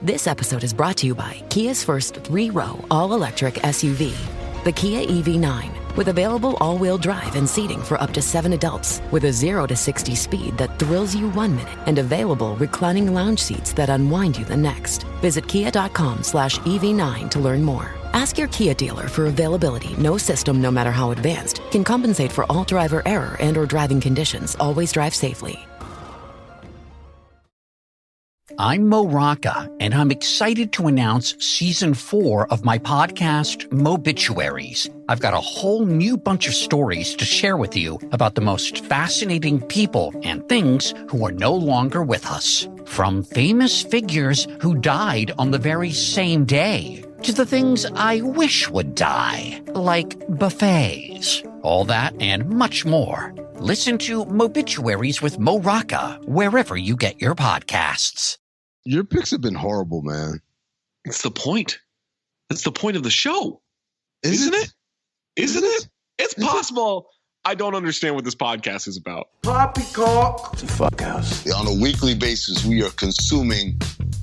This episode is brought to you by Kia's first 3-row all-electric SUV, the Kia EV9, with available all-wheel drive and seating for up to 7 adults, with a 0 to 60 speed that thrills you 1 minute, and available reclining lounge seats that unwind you the next. Visit kia.com/EV9 to learn more. Ask your Kia dealer for availability. No system, no matter how advanced, can compensate for all driver error and or driving conditions. Always drive safely. I'm Mo Rocca, and I'm excited to announce Season 4 of my podcast, Mobituaries. I've got a whole new bunch of stories to share with you about the most fascinating people and things who are no longer with us. From famous figures who died on the very same day, to the things I wish would die, like buffets. All that and much more. Listen to Mobituaries with Mo Rocca wherever you get your podcasts. Your picks have been horrible, man. It's the point. That's the point of the show. Isn't it? Isn't it? It's possible. I don't understand what this podcast is about. Poppycock. It's a fuck house. On a weekly basis, we are consuming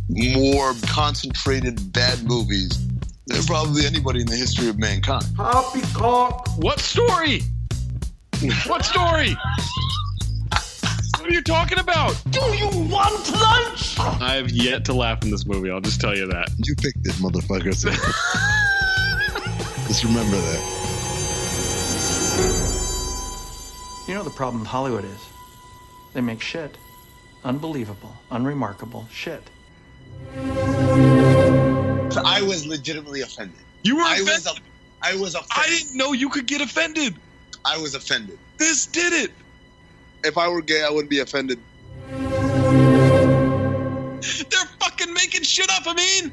more concentrated bad movies than probably anybody in the history of mankind. Poppycock. What story? What story? What are you talking about? Do you want lunch? I have yet to laugh in this movie. I'll just tell you that. You picked it, motherfucker. So just remember that. You know the problem with Hollywood is? They make shit. Unbelievable, unremarkable shit. I was legitimately offended. You were offended? I was offended. I didn't know you could get offended. I was offended. This did it. If I were gay, I wouldn't be offended. They're fucking making shit up, I mean.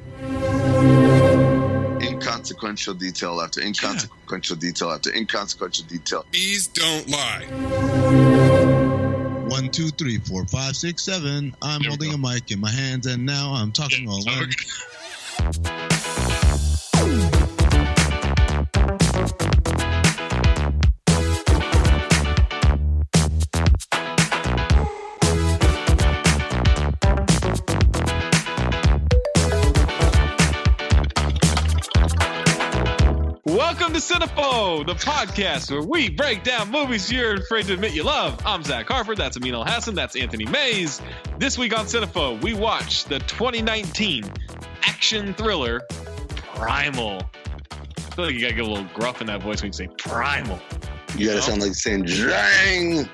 Inconsequential detail after inconsequential detail after inconsequential detail. Bees don't lie. 1, 2, 3, 4, 5, 6, 7. I'm holding a mic in my hands, and now I'm talking all alone. Welcome to Cinephobe, the podcast where we break down movies you're afraid to admit you love. I'm Zach Harford, that's Amin Hassan, that's Anthony Mayes. This week on Cinephobe, we watch the 2019 action thriller, Primal. I feel like you gotta get a little gruff in that voice when you say Primal. You gotta sound like saying "Drang."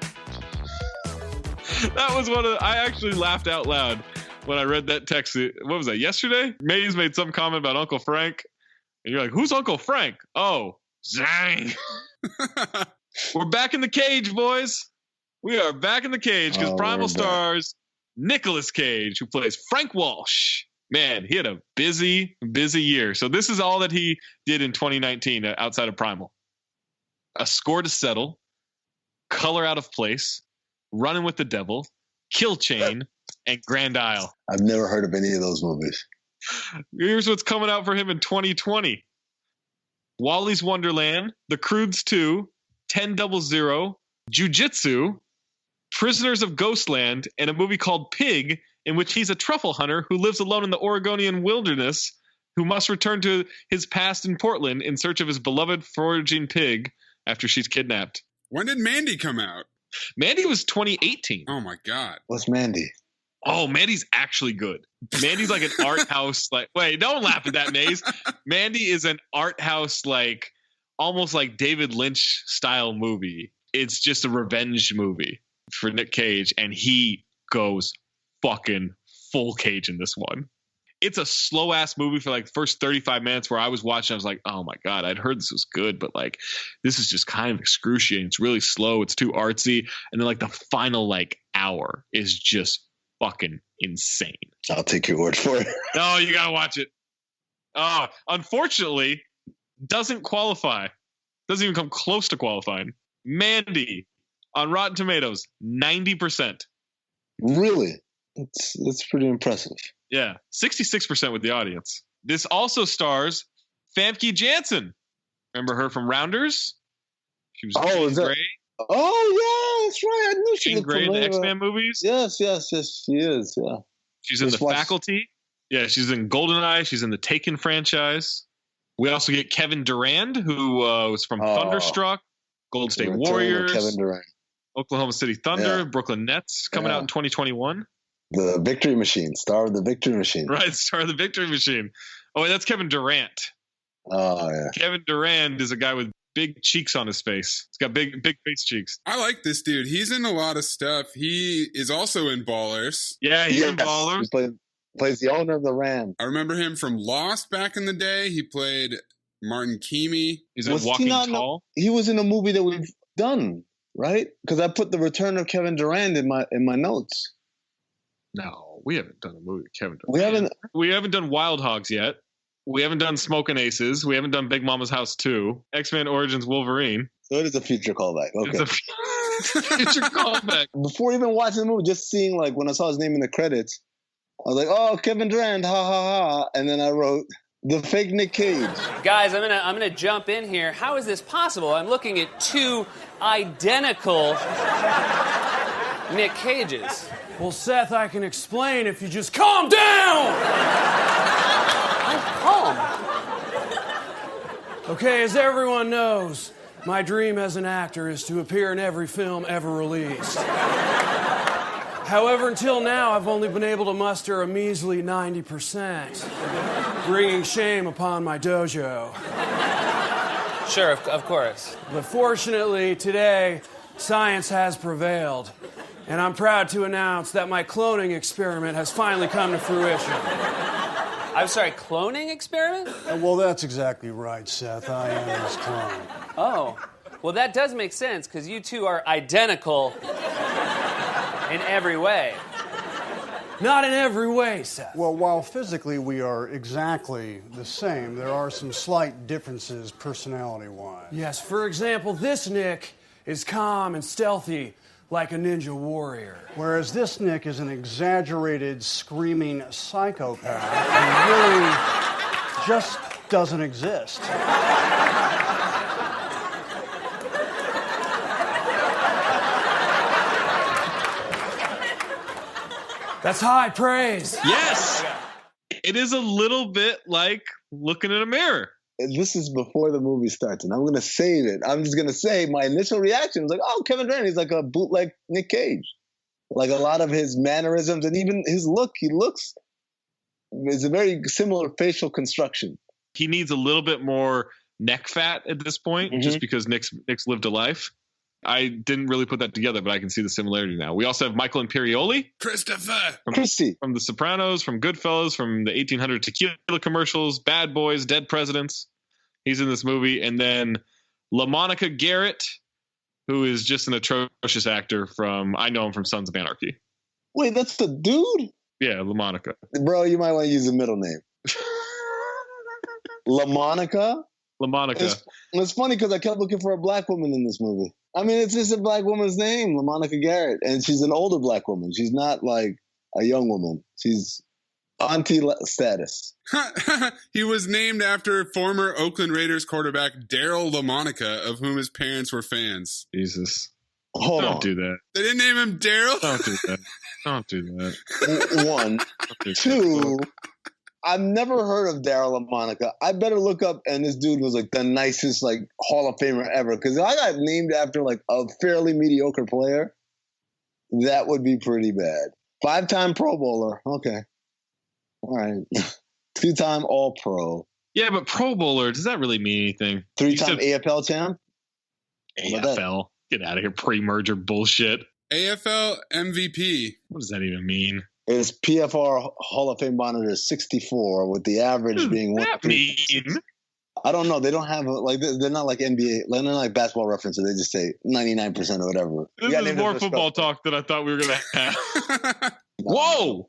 That was I actually laughed out loud when I read that text. What was that, yesterday? Mayes made some comment about Uncle Frank. And you're like, who's Uncle Frank? Oh, Zang. We're back in the cage, boys. We are back in the cage because Primal stars Nicolas Cage, who plays Frank Walsh. Man, he had a busy year. So this is all that he did in 2019 outside of Primal. A Score to Settle, Color Out of Place, Running with the Devil, Kill Chain, and Grand Isle. I've never heard of any of those movies. Here's what's coming out for him in 2020. Wally's Wonderland, The Croods 2, 10-00, Jiu-Jitsu, Prisoners of Ghostland, and a movie called Pig, in which he's a truffle hunter who lives alone in the Oregonian wilderness, who must return to his past in Portland in search of his beloved foraging pig after she's kidnapped. When did Mandy come out? Mandy was 2018. Oh my God. What's Mandy? Oh, Mandy's actually good. Mandy's like an art house, wait, don't laugh at that, Maze. Mandy is an art house, almost like David Lynch style movie. It's just a revenge movie for Nick Cage, and he goes fucking full Cage in this one. It's a slow ass movie for the first 35 minutes where I was watching. I was like, oh my God, I'd heard this was good, but this is just kind of excruciating. It's really slow. It's too artsy. And then the final hour is just fucking insane. I'll take your word for it. No, you gotta watch it. Unfortunately, doesn't qualify. Doesn't even come close to qualifying. Mandy on Rotten Tomatoes, 90%. Really? That's pretty impressive. Yeah, 66% with the audience. This also stars Famke Janssen. Remember her from Rounders? She was Gray. Oh yeah, that's right. I knew she Jean looked Grey in the familiar. X-Men movies. Yes, she is. Yeah. She's in The Faculty. Yeah, she's in GoldenEye. She's in the Taken franchise. We also get Kevin Durand, who was from Thunderstruck, Golden State Warriors, Kevin Durant. Oklahoma City Thunder, Brooklyn Nets, coming out in 2021. The Victory Machine, star of the Victory Machine. Right, star of the Victory Machine. Oh, wait, that's Kevin Durant. Oh, yeah. Kevin Durand is a guy with big cheeks on his face. He's got big face cheeks. I like this dude. He's in a lot of stuff. He is also in Ballers. Yeah, he's in Ballers. He plays the owner of the Ram. I remember him from Lost back in the day. He played Martin Keamy. He's in Walking Tall. He was in a movie that we've done, right? Because I put The Return of Kevin Durand in my notes. No, we haven't done a movie with Kevin Durand. We haven't done Wild Hogs yet. We haven't done Smokin' Aces. We haven't done Big Mama's House 2. X-Men Origins Wolverine. So it is a future callback. Okay. It's a future callback. Before even watching the movie, just seeing like when I saw his name in the credits, I was like, "Oh, Kevin Durand, ha ha ha!" And then I wrote the fake Nick Cage. Guys, I'm gonna jump in here. How is this possible? I'm looking at two identical Nick Cages. Well, Seth, I can explain if you just calm down! I'm calm. Okay, as everyone knows, my dream as an actor is to appear in every film ever released. However, until now, I've only been able to muster a measly 90%, bringing shame upon my dojo. Sure, of course. But fortunately, today, science has prevailed, and I'm proud to announce that my cloning experiment has finally come to fruition. I'm sorry, cloning experiment? Well, that's exactly right, Seth. I am his clone. Oh, well, that does make sense, because you two are identical in every way. Not in every way, Seth. Well, while physically we are exactly the same, there are some slight differences personality-wise. Yes, for example, this Nick is calm and stealthy like a ninja warrior. Whereas this Nick is an exaggerated, screaming psychopath who really just doesn't exist. That's high praise. Yes! It is a little bit like looking in a mirror. This is before the movie starts, and I'm going to save it. I'm just going to say my initial reaction was like, oh, Kevin Durant, he's like a bootleg Nick Cage. Like a lot of his mannerisms and even his look, it's a very similar facial construction. He needs a little bit more neck fat at this point, just because Nick's lived a life. I didn't really put that together, but I can see the similarity now. We also have Michael Imperioli. Christy. From The Sopranos, from Goodfellas, from the 1800 tequila commercials, Bad Boys, Dead Presidents. He's in this movie. And then LaMonica Garrett, who is just an atrocious actor I know him from Sons of Anarchy. Wait, that's the dude? Yeah, LaMonica. Bro, you might want to use a middle name. LaMonica? LaMonica. It's funny because I kept looking for a black woman in this movie. I mean, it's just a black woman's name, LaMonica Garrett. And she's an older black woman. She's not like a young woman. She's auntie status. He was named after former Oakland Raiders quarterback Daryl LaMonica, of whom his parents were fans. Jesus. Don't do that. They didn't name him Daryl? Don't do that. Don't do that. One. Two, I've never heard of Daryl LaMonica. I better look up, and this dude was like the nicest like Hall of Famer ever. Because if I got named after like a fairly mediocre player, that would be pretty bad. 5-time Pro Bowler. Okay. All right. 2-time All-Pro. Yeah, but Pro Bowler, does that really mean anything? 3-time AFL champ? AFL? Get out of here, pre-merger bullshit. AFL MVP. What does that even mean? It's PFR Hall of Fame monitor 64, with the average being what does that mean? I don't know. They don't have they're not like NBA. They're not like Basketball Reference. They just say 99% or whatever. This is more football talk than I thought we were gonna have. Whoa!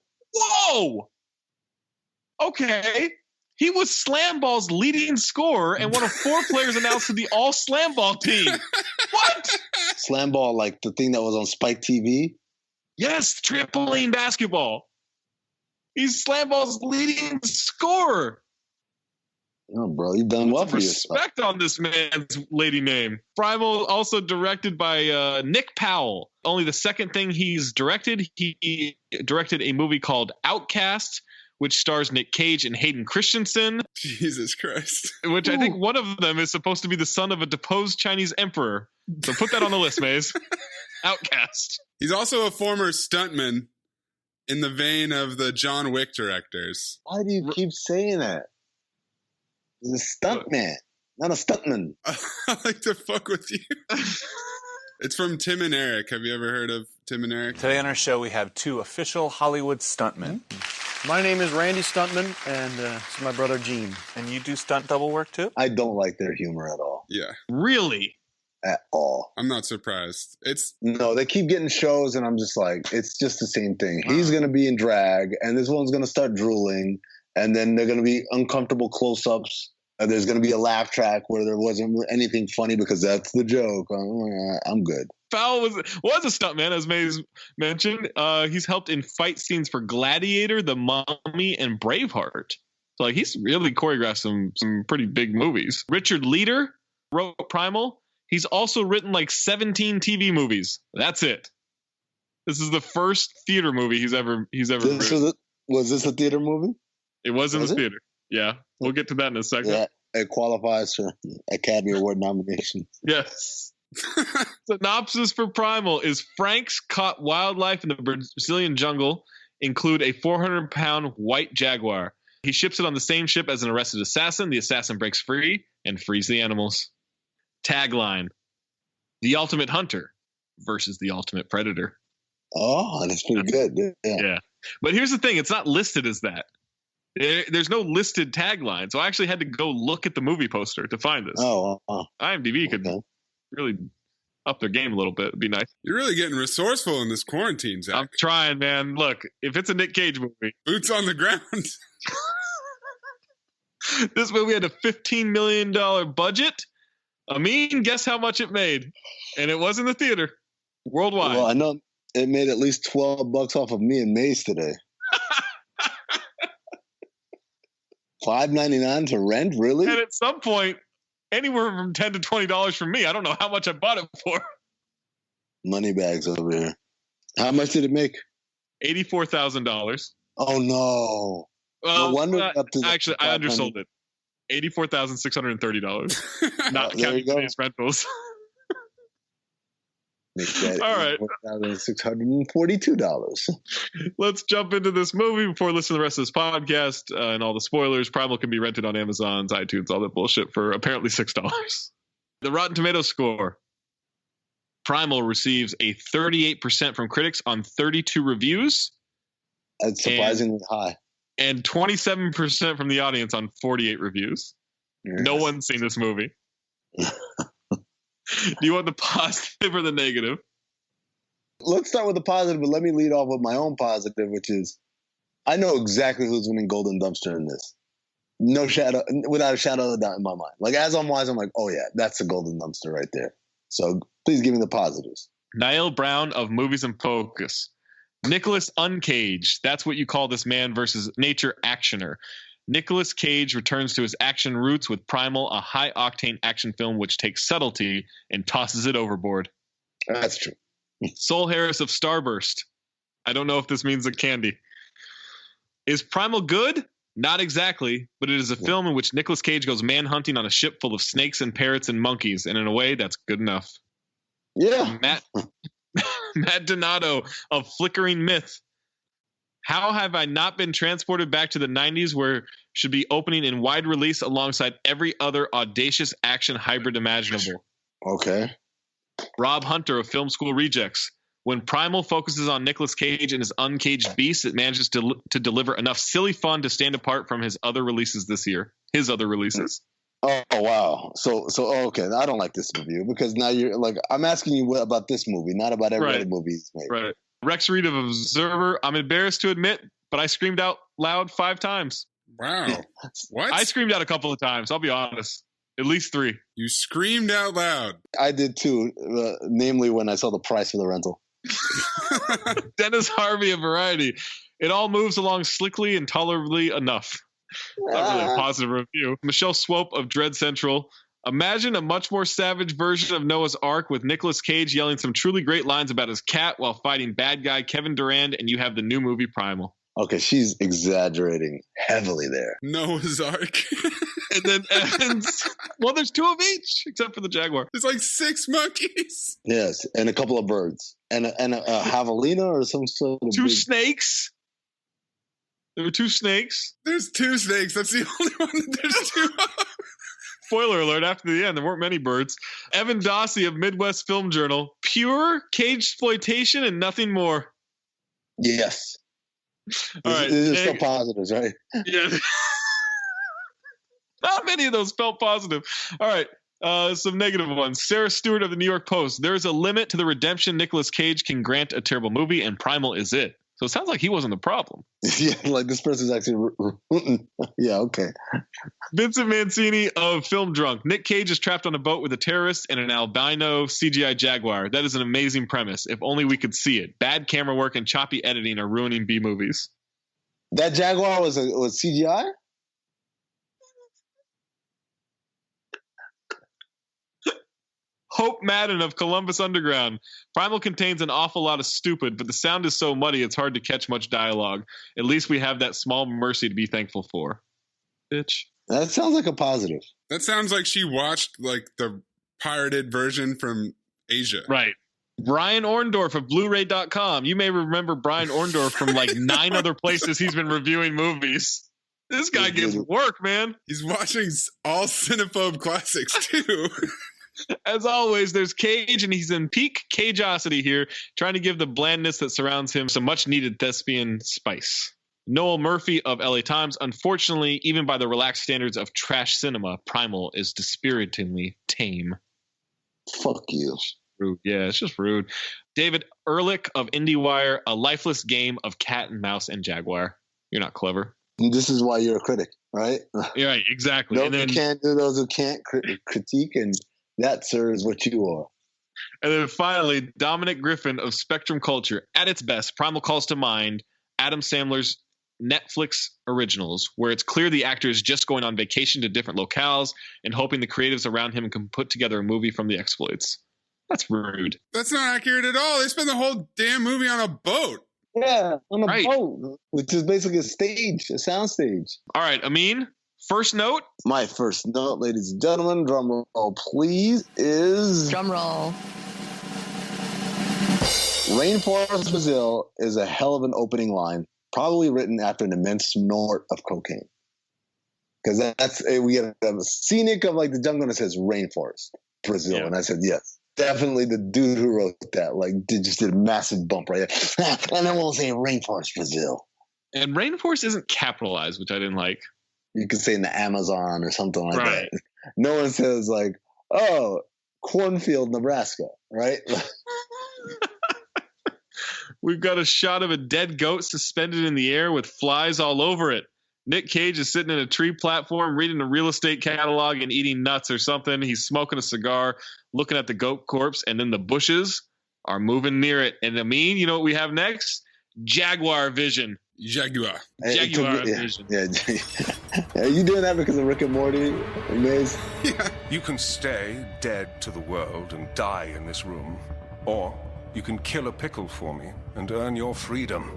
Okay. He was Slam Ball's leading scorer and one of 4 players announced to the All Slam Ball team. What? Slam Ball, like the thing that was on Spike TV? Yes, trampoline basketball. He's Slam Ball's leading scorer. Oh, bro, you've done well for yourself. Respect on this man's lady name. Primal, also directed by Nick Powell. Only the second thing he's directed. He directed a movie called Outcast, which stars Nick Cage and Hayden Christensen. Jesus Christ. Which I think one of them is supposed to be the son of a deposed Chinese emperor. So put that on the list, Maze. Outcast. He's also a former stuntman in the vein of the John Wick directors. Why do you keep saying that? He's a stuntman, not a stuntman. I like to fuck with you. It's from Tim and Eric. Have you ever heard of Tim and Eric? Today on our show, we have 2 official Hollywood stuntmen. My name is Randy Stuntman, and this is my brother Gene. And you do stunt double work too? I don't like their humor at all. Yeah. Really? At all. I'm not surprised. No, they keep getting shows, and I'm just like, it's just the same thing. He's going to be in drag, and this one's going to start drooling, and then they're going to be uncomfortable close-ups. There's going to be a laugh track where there wasn't anything funny because that's the joke. I'm good. Powell was a stuntman, as Mays mentioned. He's helped in fight scenes for Gladiator, The Mummy, and Braveheart. So like he's really choreographed some pretty big movies. Richard Leder wrote Primal. He's also written like 17 TV movies. That's it. This is the first theater movie he's ever written. Was this a theater movie? It was in the theater. Yeah. We'll get to that in a second. Yeah, it qualifies for Academy Award nomination. Yes. Synopsis for Primal is Frank's caught wildlife in the Brazilian jungle include a 400-pound white jaguar. He ships it on the same ship as an arrested assassin. The assassin breaks free and frees the animals. Tagline: The ultimate hunter versus the ultimate predator. Oh, that's pretty good. Yeah. But here's the thing. It's not listed as that. There's no listed tagline, so I actually had to go look at the movie poster to find this. IMDb could really up their game a little bit. It'd be nice. You're really getting resourceful in this quarantine, Zach. I'm trying, man. Look, if it's a Nick Cage movie, boots on the ground. This movie had a $15 million budget. Amin, guess how much it made? And it was in the theater worldwide. Well, I know it made at least $12 off of me and Mace today. $5.99 to rent, really? And at some point, anywhere from $10 to $20 from me. I don't know how much I bought it for. Money bags over here. How much did it make? $84,000. Oh no! Well, no wonder actually, I undersold it. $84,630. Not counting today's rentals. All right. $642. Let's jump into this movie before listening to the rest of this podcast and all the spoilers. Primal can be rented on Amazon's, iTunes, all that bullshit for apparently $6. The Rotten Tomatoes score. Primal receives a 38% from critics on 32 reviews. That's surprisingly high. And 27% from the audience on 48 reviews. Yes. No one's seen this movie. Do you want the positive or the negative? Let's start with the positive, but let me lead off with my own positive, which is I know exactly who's winning Golden Dumpster in this. Without a shadow of a doubt in my mind. Like, as I'm watching, I'm like, oh yeah, that's the Golden Dumpster right there. So please give me the positives. Niall Brown of Movies in Focus. Nicolas Uncaged. That's what you call this man versus nature actioner. Nicolas Cage returns to his action roots with Primal, a high-octane action film which takes subtlety and tosses it overboard. That's true. Sol Harris of Starburst. I don't know if this means a candy. Is Primal good? Not exactly, but it is a film in which Nicolas Cage goes manhunting on a ship full of snakes and parrots and monkeys, and in a way, that's good enough. Yeah. Matt Donato of Flickering Myth. How have I not been transported back to the 90s where should be opening in wide release alongside every other audacious action hybrid imaginable? Okay. Rob Hunter of Film School Rejects. When Primal focuses on Nicolas Cage and his uncaged beast, it manages to deliver enough silly fun to stand apart from his other releases this year. His other releases. Oh, wow. So okay. I don't like this review because now you're like, I'm asking you about this movie, not about every other movie he's made. Right. Rex Reed of Observer. I'm embarrassed to admit, but I screamed out loud 5 times. Wow. What? I screamed out a couple of times. I'll be honest. At least 3. You screamed out loud. I did too. Namely when I saw the price for the rental. Dennis Harvey of Variety. It all moves along slickly and tolerably enough. Not really a positive review. Michelle Swope of Dread Central. Imagine a much more savage version of Noah's Ark with Nicolas Cage yelling some truly great lines about his cat while fighting bad guy Kevin Durand, and you have the new movie Primal. Okay, she's exaggerating heavily there. Noah's Ark. And then Evans. Well, there's 2 of each, except for the jaguar. There's like 6 monkeys. Yes, and a couple of birds. And a javelina or some sort of 2 snakes. There were 2 snakes. There's 2 snakes. That's the only one that there's 2 of. Spoiler alert, after the end, there weren't many birds. Evan Dossie of Midwest Film Journal. Pure cage exploitation and nothing more. Yes. All right. These are still positives, right? Yeah. Not many of those felt positive. All right. Some negative ones. Sarah Stewart of the New York Post. There is a limit to the redemption Nicolas Cage can grant a terrible movie, and Primal is it. So it sounds like he wasn't the problem. Yeah, like this person's actually... Yeah, okay. Vincent Mancini of Film Drunk. Nick Cage is trapped on a boat with a terrorist and an albino CGI jaguar. That is an amazing premise. If only we could see it. Bad camera work and choppy editing are ruining B movies. That jaguar was CGI? Hope Madden of Columbus Underground. Primal contains an awful lot of stupid, but the sound is so muddy it's hard to catch much dialogue. At least we have that small mercy to be thankful for. Bitch. That sounds like a positive. That sounds like she watched like the pirated version from Asia. Right. Brian Orndorff of Blu-ray.com. You may remember Brian Orndorff from like 9 other places he's been reviewing movies. This guy gives work, man. He's watching all Cinephobe classics too. As always, there's Cage, and he's in peak cageosity here, trying to give the blandness that surrounds him some much-needed thespian spice. Noel Murphy of LA Times. Unfortunately, even by the relaxed standards of trash cinema, Primal is dispiritingly tame. Fuck you. Rude. Yeah, it's just rude. David Ehrlich of IndieWire. A lifeless game of cat and mouse and jaguar. You're not clever. This is why you're a critic, right? You're right, exactly. No, and then, you can't do those who can't critique, and that, sir, is what you are. And then finally, Dominic Griffin of Spectrum Culture. At its best, Primal calls to mind Adam Sandler's Netflix originals, where it's clear the actor is just going on vacation to different locales and hoping the creatives around him can put together a movie from the exploits. That's rude. That's not accurate at all. They spend the whole damn movie on a boat. Yeah, on a boat, which is basically a stage, a sound stage. All right, Amin, first note? My first note, ladies and gentlemen, drum roll, please, is... Drum roll. Rainforest, Brazil is a hell of an opening line, probably written after an immense snort of cocaine. Because that's, we get a scenic of like the jungle and it says Rainforest, Brazil. Yeah. And I said, yes. Definitely the dude who wrote that, like, just did a massive bump right there. And then we'll say Rainforest, Brazil. And Rainforest isn't capitalized, which I didn't like. You could say in the Amazon or something like that. No one says, like, oh, cornfield, Nebraska, right? We've got a shot of a dead goat suspended in the air with flies all over it. Nick Cage is sitting in a tree platform reading a real estate catalog and eating nuts or something. He's smoking a cigar, looking at the goat corpse, and then the bushes are moving near it. And Amin, you know what we have next? Jaguar vision. Jaguar vision. Yeah. Are you doing that because of Rick and Morty, Mayes? Yeah. You can stay dead to the world and die in this room, or you can kill a pickle for me and earn your freedom.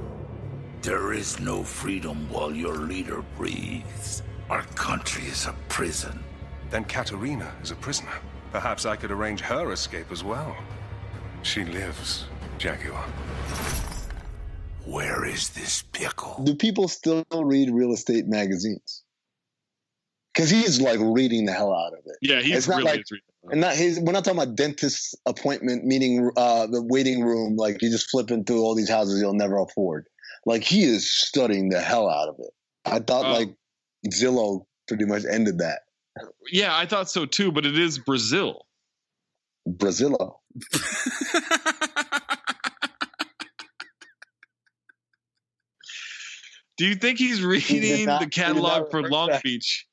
There is no freedom while your leader breathes. Our country is a prison. Then Katerina is a prisoner. Perhaps I could arrange her escape as well. She lives, Jaguar. Where is this pickle? Do people still read real estate magazines? Because he's like reading the hell out of it. Yeah, he's not really like, and not we're not talking about dentist appointment, meaning the waiting room. Like you're just flipping through all these houses you'll never afford. Like he is studying the hell out of it. I thought like Zillow pretty much ended that. Yeah, I thought so too, but it is Brazil. Brazillo. Do you think he's reading the catalog for Long Beach?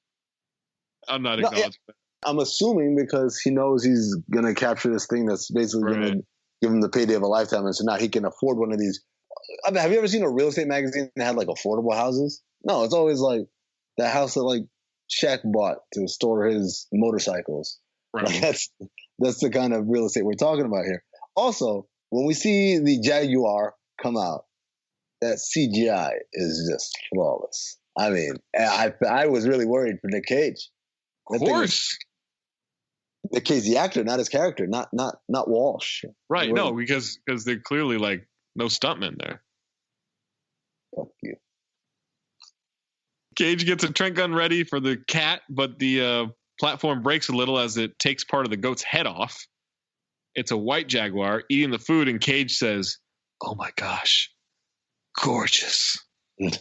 I'm not acknowledging that. I'm assuming because he knows he's going to capture this thing that's basically going to give him the payday of a lifetime. And so now he can afford one of these. I mean, have you ever seen a real estate magazine that had like affordable houses? No, it's always like the house that like Shaq bought to store his motorcycles. Right. Like that's the kind of real estate we're talking about here. Also, when we see the Jaguar come out, that CGI is just flawless. I mean, I was really worried for Nick Cage. Of course. Nick Cage, the actor, not his character, not Walsh. Right, no, because they're clearly like no stuntmen there. Fuck you. Cage gets a Trent gun ready for the cat, but the platform breaks a little as it takes part of the goat's head off. It's a white jaguar eating the food, and Cage says, "Oh my gosh, gorgeous." You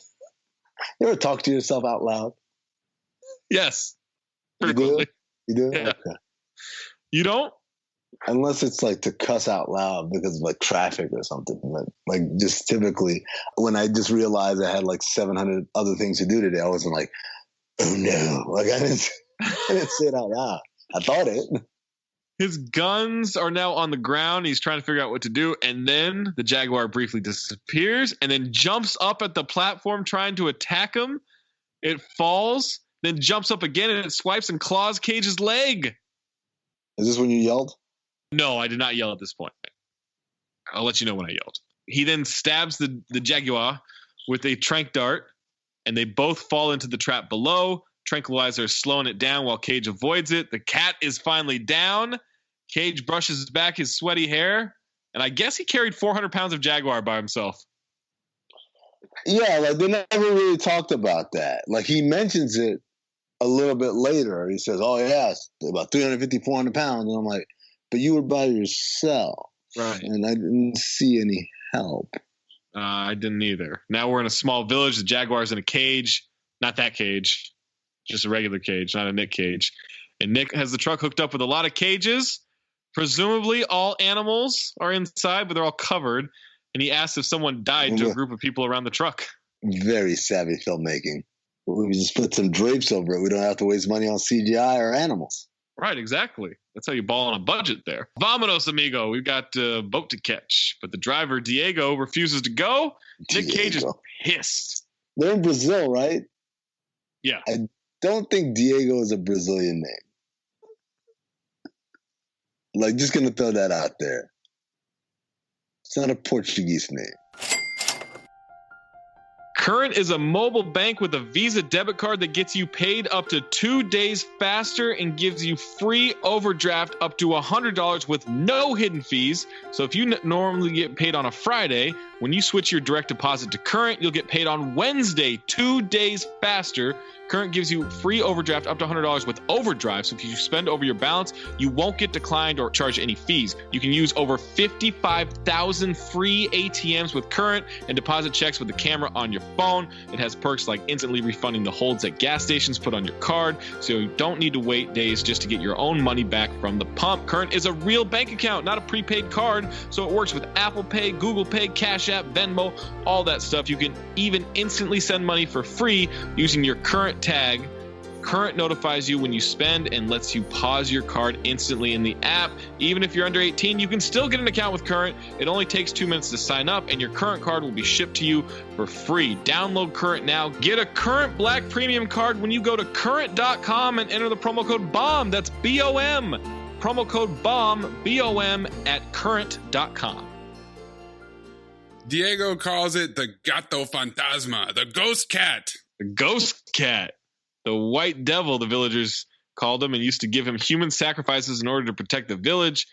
ever talk to yourself out loud? Yes. You do? Yeah. Okay. You don't? Unless it's like to cuss out loud because of like traffic or something. Like just typically when I just realized I had like 700 other things to do today, I wasn't like, oh no. Like I didn't say it out loud. I thought it. His guns are now on the ground. He's trying to figure out what to do. And then the jaguar briefly disappears and then jumps up at the platform trying to attack him. It falls, then jumps up again and it swipes and claws Cage's leg. Is this when you yelled? No, I did not yell at this point. I'll let you know when I yelled. He then stabs the jaguar with a tranq dart, and they both fall into the trap below. Tranquilizer is slowing it down while Cage avoids it. The cat is finally down. Cage brushes back his sweaty hair, and I guess he carried 400 pounds of jaguar by himself. Yeah, like they never really talked about that. Like he mentions it a little bit later. He says, oh yeah, it's about 350, 400 pounds. And I'm like, but you were by yourself. Right. And I didn't see any help. I didn't either. Now we're in a small village. The jaguar's in a cage. Not that cage. Just a regular cage, not a Nick Cage. And Nick has the truck hooked up with a lot of cages. Presumably all animals are inside, but they're all covered. And he asks if someone died to a group of people around the truck. Very savvy filmmaking. We just put some drapes over it. We don't have to waste money on CGI or animals. Right, exactly. That's how you ball on a budget there. Vamonos, amigo. We've got a boat to catch. But the driver, Diego, refuses to go. Nick Cage is pissed. They're in Brazil, right? Yeah. I don't think Diego is a Brazilian name. Like, just going to throw that out there. It's not a Portuguese name. Current is a mobile bank with a Visa debit card that gets you paid up to 2 days faster and gives you free overdraft up to $100 with no hidden fees. So if you normally get paid on a Friday, when you switch your direct deposit to Current, you'll get paid on Wednesday, 2 days faster. Current gives you free overdraft up to $100 with overdrive. So if you spend over your balance, you won't get declined or charged any fees. You can use over 55,000 free ATMs with Current and deposit checks with the camera on your phone. It has perks like instantly refunding the holds at gas stations put on your card, so you don't need to wait days just to get your own money back from the pump. Current is a real bank account, not a prepaid card, so it works with Apple Pay, Google Pay, Cash App, Venmo, all that stuff. You can even instantly send money for free using your Current tag. Current notifies you when you spend and lets you pause your card instantly in the app. Even if you're under 18, you can still get an account with Current. It only takes 2 minutes to sign up, and your Current card will be shipped to you for free. Download Current now. Get a Current Black Premium card when you go to current.com and enter the promo code BOMB. That's BOM. Promo code BOMB, BOM, at current.com. Diego calls it the Gato Fantasma, the ghost cat. The ghost cat. The white devil, the villagers called him, and used to give him human sacrifices in order to protect the village.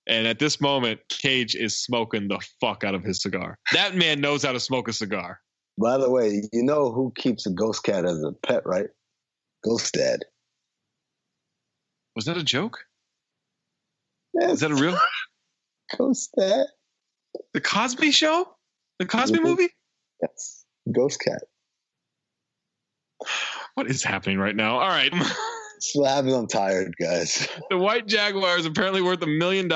And at this moment, Cage is smoking the fuck out of his cigar. That man knows how to smoke a cigar. By the way, you know who keeps a ghost cat as a pet, right? Ghost Dad. Was that a joke? Yes. Is that a real? Ghost Dad. The Cosby Show? The Cosby movie? Yes. Ghost cat. What is happening right now? All right. That's what happens. I'm tired, guys. The white jaguar is apparently worth $1 million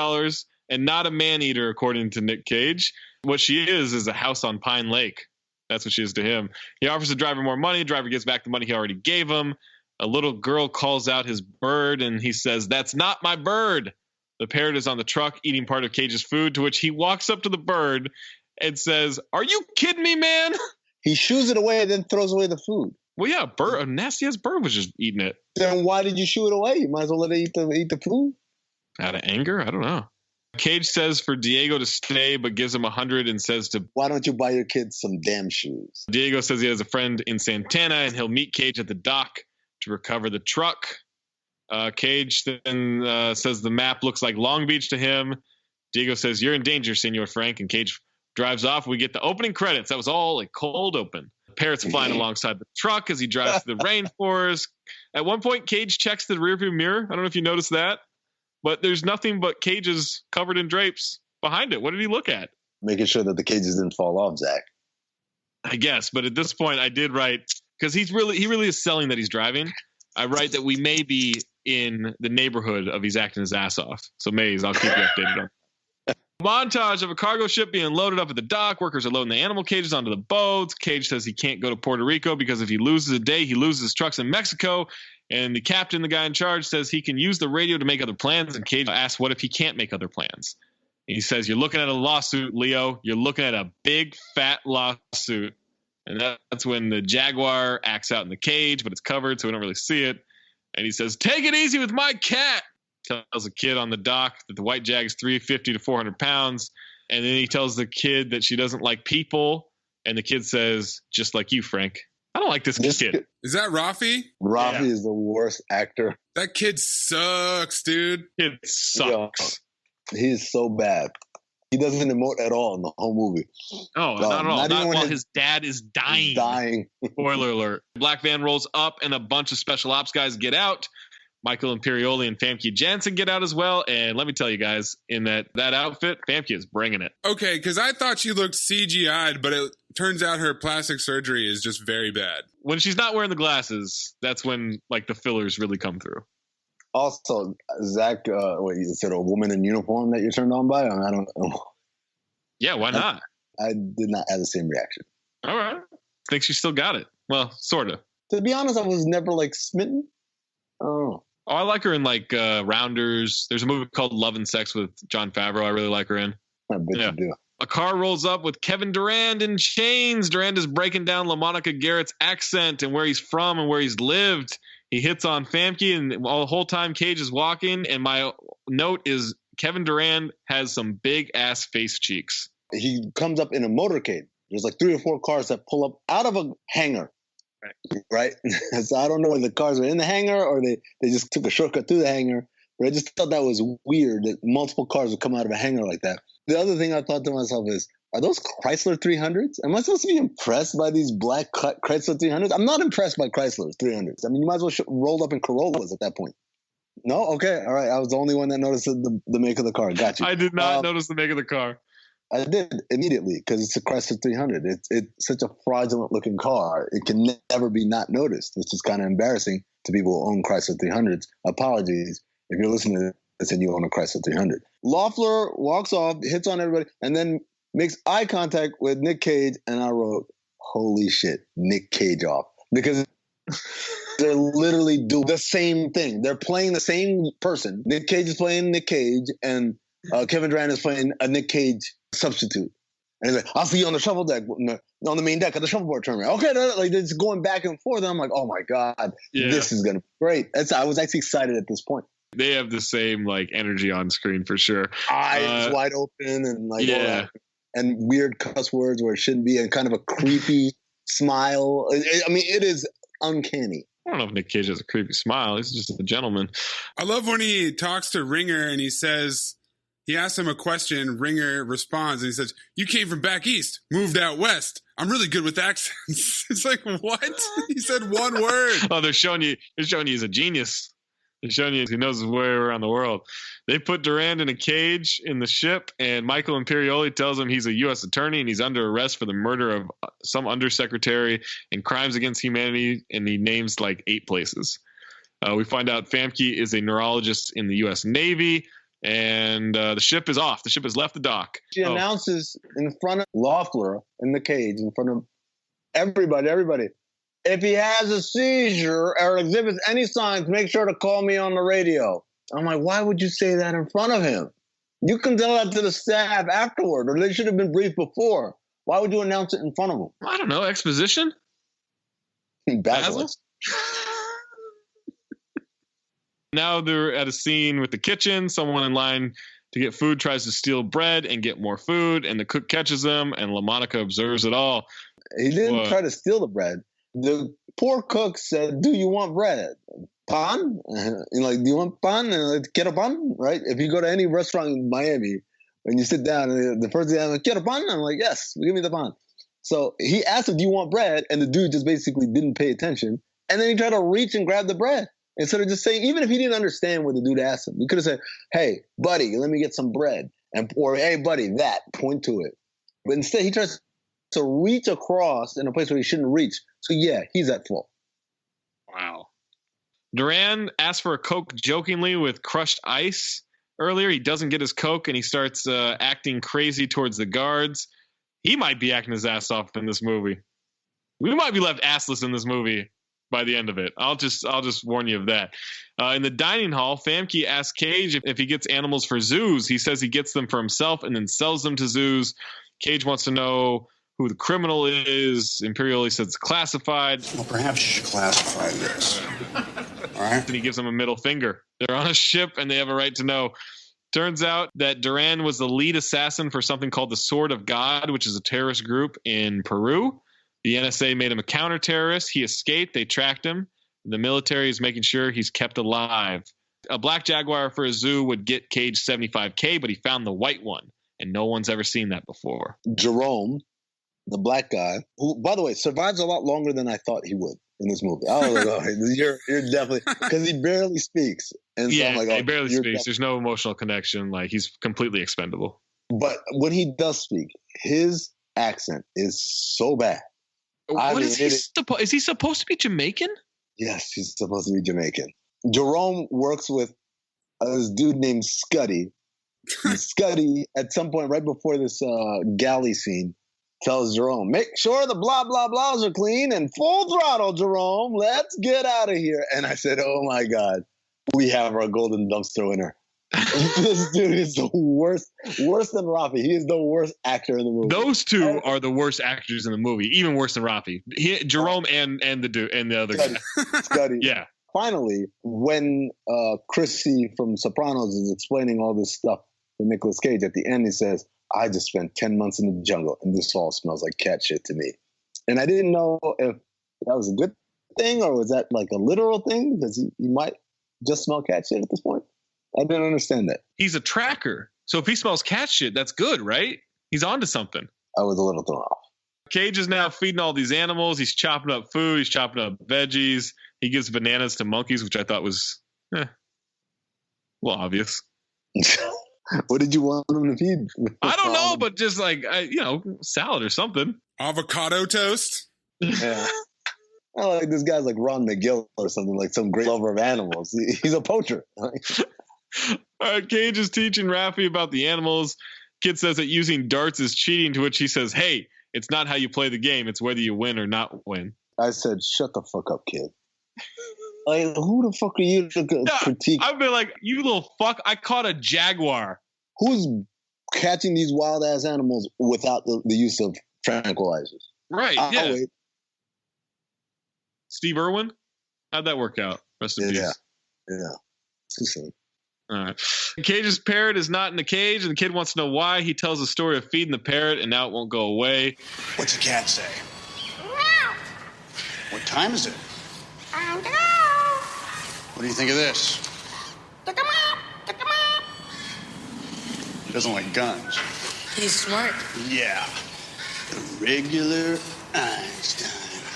and not a man-eater, according to Nick Cage. What she is a house on Pine Lake. That's what she is to him. He offers the driver more money. The driver gets back the money he already gave him. A little girl calls out his bird, and he says, "That's not my bird." The parrot is on the truck eating part of Cage's food, to which he walks up to the bird and says, "Are you kidding me, man?" He shoos it away and then throws away the food. Well, yeah, a nasty-ass bird was just eating it. Then why did you shoo it away? You might as well let it eat the food. Out of anger? I don't know. Cage says for Diego to stay, but gives him 100 and says to, why don't you buy your kids some damn shoes? Diego says he has a friend in Santana and he'll meet Cage at the dock to recover the truck. Cage then says the map looks like Long Beach to him. Diego says, you're in danger, Senor Frank. And Cage drives off. We get the opening credits. That was all a cold open. Parrots flying alongside the truck as he drives through the rainforest. At one point, Cage checks the rearview mirror. I don't know if you noticed that, but there's nothing but cages covered in drapes behind it. What did he look at? Making sure that the cages didn't fall off, Zach. I guess, but at this point, I did write, because he really is selling that he's driving. I write that we may be in the neighborhood of he's acting his ass off. So Mayes, I'll keep you updated on. Montage of a cargo ship being loaded up at the dock. Workers are loading the animal cages onto the boats. Cage says he can't go to Puerto Rico because if he loses a day, he loses his trucks in Mexico. And the captain, the guy in charge, says he can use the radio to make other plans. And Cage asks, what if he can't make other plans? And he says, you're looking at a lawsuit, Leo. You're looking at a big, fat lawsuit. And that's when the jaguar acts out in the cage, but it's covered, so we don't really see it. And he says, take it easy with my cat. Tells a kid on the dock that the white jag is 350 to 400 pounds. And then he tells the kid that she doesn't like people. And the kid says, just like you, Frank. I don't like this kid. Is that Rafi? Rafi is the worst actor. That kid sucks, dude. Kid sucks. Yeah, he is so bad. He doesn't emote at all in the whole movie. Oh, not at all. Not while his dad is dying. Spoiler alert. Black van rolls up and a bunch of special ops guys get out. Michael Imperioli and Famke Janssen get out as well. And let me tell you guys, in that outfit, Famke is bringing it. Okay, because I thought she looked CGI'd, but it turns out her plastic surgery is just very bad. When she's not wearing the glasses, that's when like the fillers really come through. Also, Zach, is it a woman in uniform that you're turned on by? I don't know. Yeah, why not? I did not have the same reaction. All right. Think she still got it. Well, sort of. To be honest, I was never like smitten. Oh, I like her in like Rounders. There's a movie called Love and Sex with Jon Favreau. I really like her in. I bet you do. A car rolls up with Kevin Durand in chains. Durand is breaking down LaMonica Garrett's accent and where he's from and where he's lived. He hits on Famke, and the whole time Cage is walking. And my note is Kevin Durand has some big ass face cheeks. He comes up in a motorcade. There's like 3 or 4 cars that pull up out of a hangar. Right? So I don't know whether the cars are in the hangar or they just took a shortcut through the hangar. But I just thought that was weird that multiple cars would come out of a hangar like that. The other thing I thought to myself is, are those Chrysler 300s? Am I supposed to be impressed by these black Chrysler 300s? I'm not impressed by Chrysler 300s. I mean, you might as well roll up in Corollas at that point. No? Okay. All right. I was the only one that noticed the make of the car. Got you. I did not notice the make of the car. I did immediately because it's a Chrysler 300. It's such a fraudulent looking car. It can never be not noticed, which is kind of embarrassing to people who own Chrysler 300s. Apologies if you're listening to this and you own a Chrysler 300. Loeffler walks off, hits on everybody, and then makes eye contact with Nick Cage. And I wrote, holy shit, Nick Cage off. Because they're literally doing the same thing. They're playing the same person. Nick Cage is playing Nick Cage, and Kevin Durand is playing a Nick Cage substitute. And he's like, I'll see you on the shovel deck, on the main deck of the shuffleboard tournament. Okay, like they're just going back and forth. And I'm like, oh my God, this is going to be great. I was actually excited at this point. They have the same like energy on screen for sure. Eyes wide open and like all that. And weird cuss words where it shouldn't be, and kind of a creepy smile. I mean, it is uncanny. I don't know if Nick Cage has a creepy smile. He's just a gentleman. I love when he talks to Ringer and he says, he asks him a question, Ringer responds, and he says, you came from back east, moved out west. I'm really good with accents. It's like, what? He said one word. Oh, they're showing you he's a genius. They're showing you he knows his way around the world. They put Durand in a cage in the ship, and Michael Imperioli tells him he's a U.S. attorney and he's under arrest for the murder of some undersecretary and crimes against humanity, and he names like 8 places. We find out Famke is a neurologist in the U.S. Navy, and the ship is off. The ship has left the dock. She announces in front of Loeffler in the cage, in front of everybody, if he has a seizure or exhibits any signs, make sure to call me on the radio. I'm like, why would you say that in front of him? You can tell that to the staff afterward, or they should have been briefed before. Why would you announce it in front of them? I don't know. Exposition? Basil? Now they're at a scene with the kitchen. Someone in line To get food, tries to steal bread and get more food, and the cook catches him, and LaMonica observes it all. He didn't try to steal the bread. The poor cook said, "Do you want bread? Pan? Like, do you want pan? Quiero pan?" Right? If you go to any restaurant in Miami, when you sit down, the first thing I'm like, "Quiero pan?" I'm like, "Yes, give me the pan." So he asked him, "Do you want bread?" And the dude just basically didn't pay attention. And then he tried to reach and grab the bread. Instead of just saying, even if he didn't understand what the dude asked him, he could have said, "Hey, buddy, let me get some bread." Or, "Hey, buddy, that," point to it. But instead, he tries to reach across in a place where he shouldn't reach. So, yeah, he's at fault. Wow. Duran asks for a Coke jokingly with crushed ice earlier. He doesn't get his Coke, and he starts acting crazy towards the guards. He might be acting his ass off in this movie. We might be left assless in this movie by the end of it. I'll just warn you of that. In the dining hall, Famke asks Cage if he gets animals for zoos. He says he gets them for himself and then sells them to zoos. Cage wants to know who the criminal is. Imperioli says it's classified. Well, perhaps you should classify this. All right. And he gives them a middle finger. They're on a ship and they have a right to know. Turns out that Duran was the lead assassin for something called the Sword of God, which is a terrorist group in Peru. The NSA made him a counter-terrorist. He escaped. They tracked him. The military is making sure he's kept alive. A black jaguar for a zoo would get Cage $75K, but he found the white one, and no one's ever seen that before. Jerome, the black guy, who, by the way, survives a lot longer than I thought he would in this movie. I was like, "Oh, you're definitely," because he barely speaks. And so I'm like, "Oh, he barely speaks. There's no emotional connection. Like, he's completely expendable. But when he does speak, his accent is so bad. Is he supposed to be Jamaican? Yes, he's supposed to be Jamaican. Jerome works with this dude named Scuddy. Scuddy, at some point right before this galley scene, tells Jerome, "Make sure the blah, blah, blahs are clean and full throttle, Jerome. Let's get out of here." And I said, "Oh, my God, we have our golden dumpster winner." This dude is the worst than Rafi. He is the worst actor in the movie. Those two are the worst actors in the movie, even worse than Rafi. Jerome and the dude and the other guy. Scuddy. Yeah. Finally, when Chrissy from Sopranos is explaining all this stuff to Nicolas Cage, at the end he says, "I just spent 10 months in the jungle, and this all smells like cat shit to me." And I didn't know if that was a good thing or was that like a literal thing, because he might just smell cat shit at this point. I didn't understand that. He's a tracker. So if he smells cat shit, that's good, right? He's onto something. I was a little thrown off. Cage is now feeding all these animals. He's chopping up food. He's chopping up veggies. He gives bananas to monkeys, which I thought was a little obvious. What did you want him to feed? I don't know, but just like, salad or something. Avocado toast? Yeah. I like this guy's like Ron McGill or something, like some great lover of animals. He's a poacher. All right, Cage is teaching Rafi about the animals. Kid says that using darts is cheating, to which he says, "Hey, it's not how you play the game. It's whether you win or not win." I said, "Shut the fuck up, kid." Like, who the fuck are you to critique? I've been like, "You little fuck, I caught a jaguar." Who's catching these wild-ass animals without the use of tranquilizers? Right, I'll wait. Steve Irwin? How'd that work out? Rest in peace. Yeah. Too soon. All right. Cage's parrot is not in the cage, and the kid wants to know why. He tells the story of feeding the parrot, and now it won't go away. What's the cat say? Meow. What time is it? I don't know. What do you think of this? He doesn't like guns. He's smart. Yeah. The regular Einstein.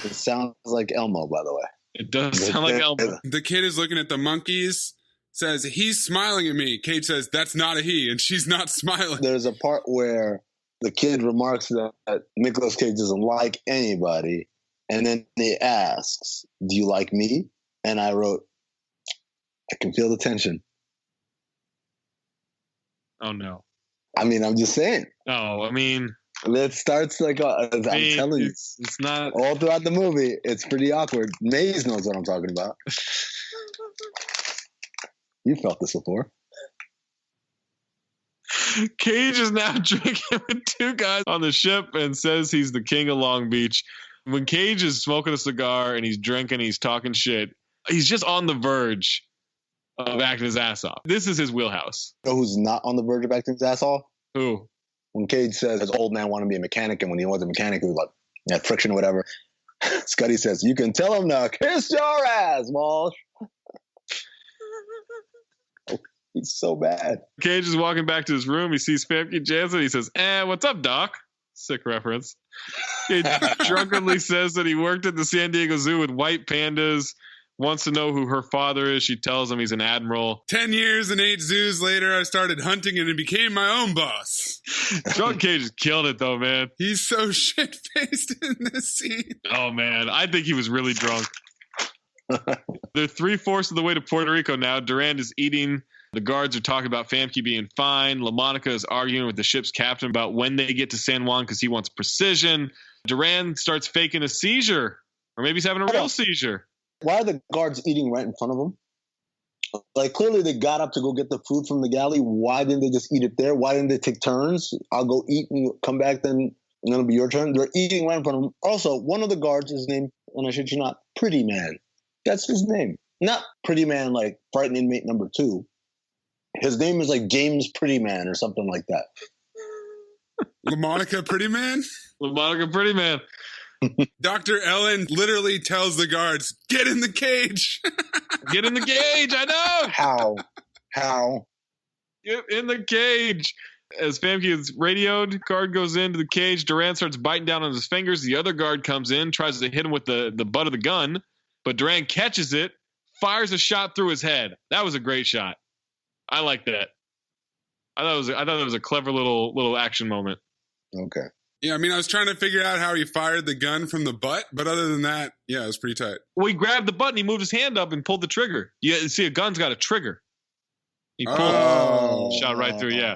It sounds like Elmo, by the way. It does sound like Elmo. The kid is looking at the monkeys, says, "He's smiling at me." Cage says, "That's not a he," and she's not smiling. There's a part where the kid remarks that Nicolas Cage doesn't like anybody, and then he asks, "Do you like me?" And I wrote, "I can feel the tension." Oh, no. I mean, I'm just saying. Oh, I mean... It starts like, I'm telling you. It's not... All throughout the movie, it's pretty awkward. Mayes knows what I'm talking about. You felt this before. Cage is now drinking with two guys on the ship and says he's the king of Long Beach. When Cage is smoking a cigar and he's drinking, he's talking shit, he's just on the verge of acting his ass off. This is his wheelhouse. You know who's not on the verge of acting his ass off? Who? When Cage says his old man wanted to be a mechanic, and when he was a mechanic, he was like, yeah, friction or whatever. Scuddy says, you can tell him to kiss your ass, Walsh. Oh, he's so bad. Cage is walking back to his room. He sees Famke Janssen. He says, what's up, Doc? Sick reference. He drunkenly says that he worked at the San Diego Zoo with white pandas, wants to know who her father is. She tells him he's an admiral. 10 years and 8 zoos later, I started hunting and became my own boss. Drunk Cage has killed it, though, man. He's so shit-faced in this scene. Oh, man. I think he was really drunk. They're 3/4 of the way to Puerto Rico now. Durand is eating. The guards are talking about Famke being fine. LaMonica is arguing with the ship's captain about when they get to San Juan because he wants precision. Durand starts faking a seizure. Or maybe he's having a real seizure. Why are the guards eating right in front of them? Like, clearly they got up to go get the food from the galley. Why didn't they just eat it there? Why didn't they take turns? I'll go eat and come back, then it'll be your turn. They're eating right in front of them. Also, one of the guards is named, and I shit you not, Pretty Man. That's his name. Not Pretty Man like Frightened Inmate number 2. His name is like James Pretty Man or something like that. LaMonica Pretty Man? LaMonica Pretty Man. Dr. Ellen literally tells the guards, get in the cage. Get in the cage, I know. How? Get in the cage. As Famke is radioed, guard goes into the cage. Durand starts biting down on his fingers. The other guard comes in, tries to hit him with the butt of the gun, but Durand catches it, fires a shot through his head. That was a great shot. I like that. I thought it was a clever little action moment. Okay. Yeah, I mean, I was trying to figure out how he fired the gun from the butt, but other than that, yeah, it was pretty tight. Well, he grabbed the button, he moved his hand up and pulled the trigger. You see, a gun's got a trigger. He pulled shot right through, yeah.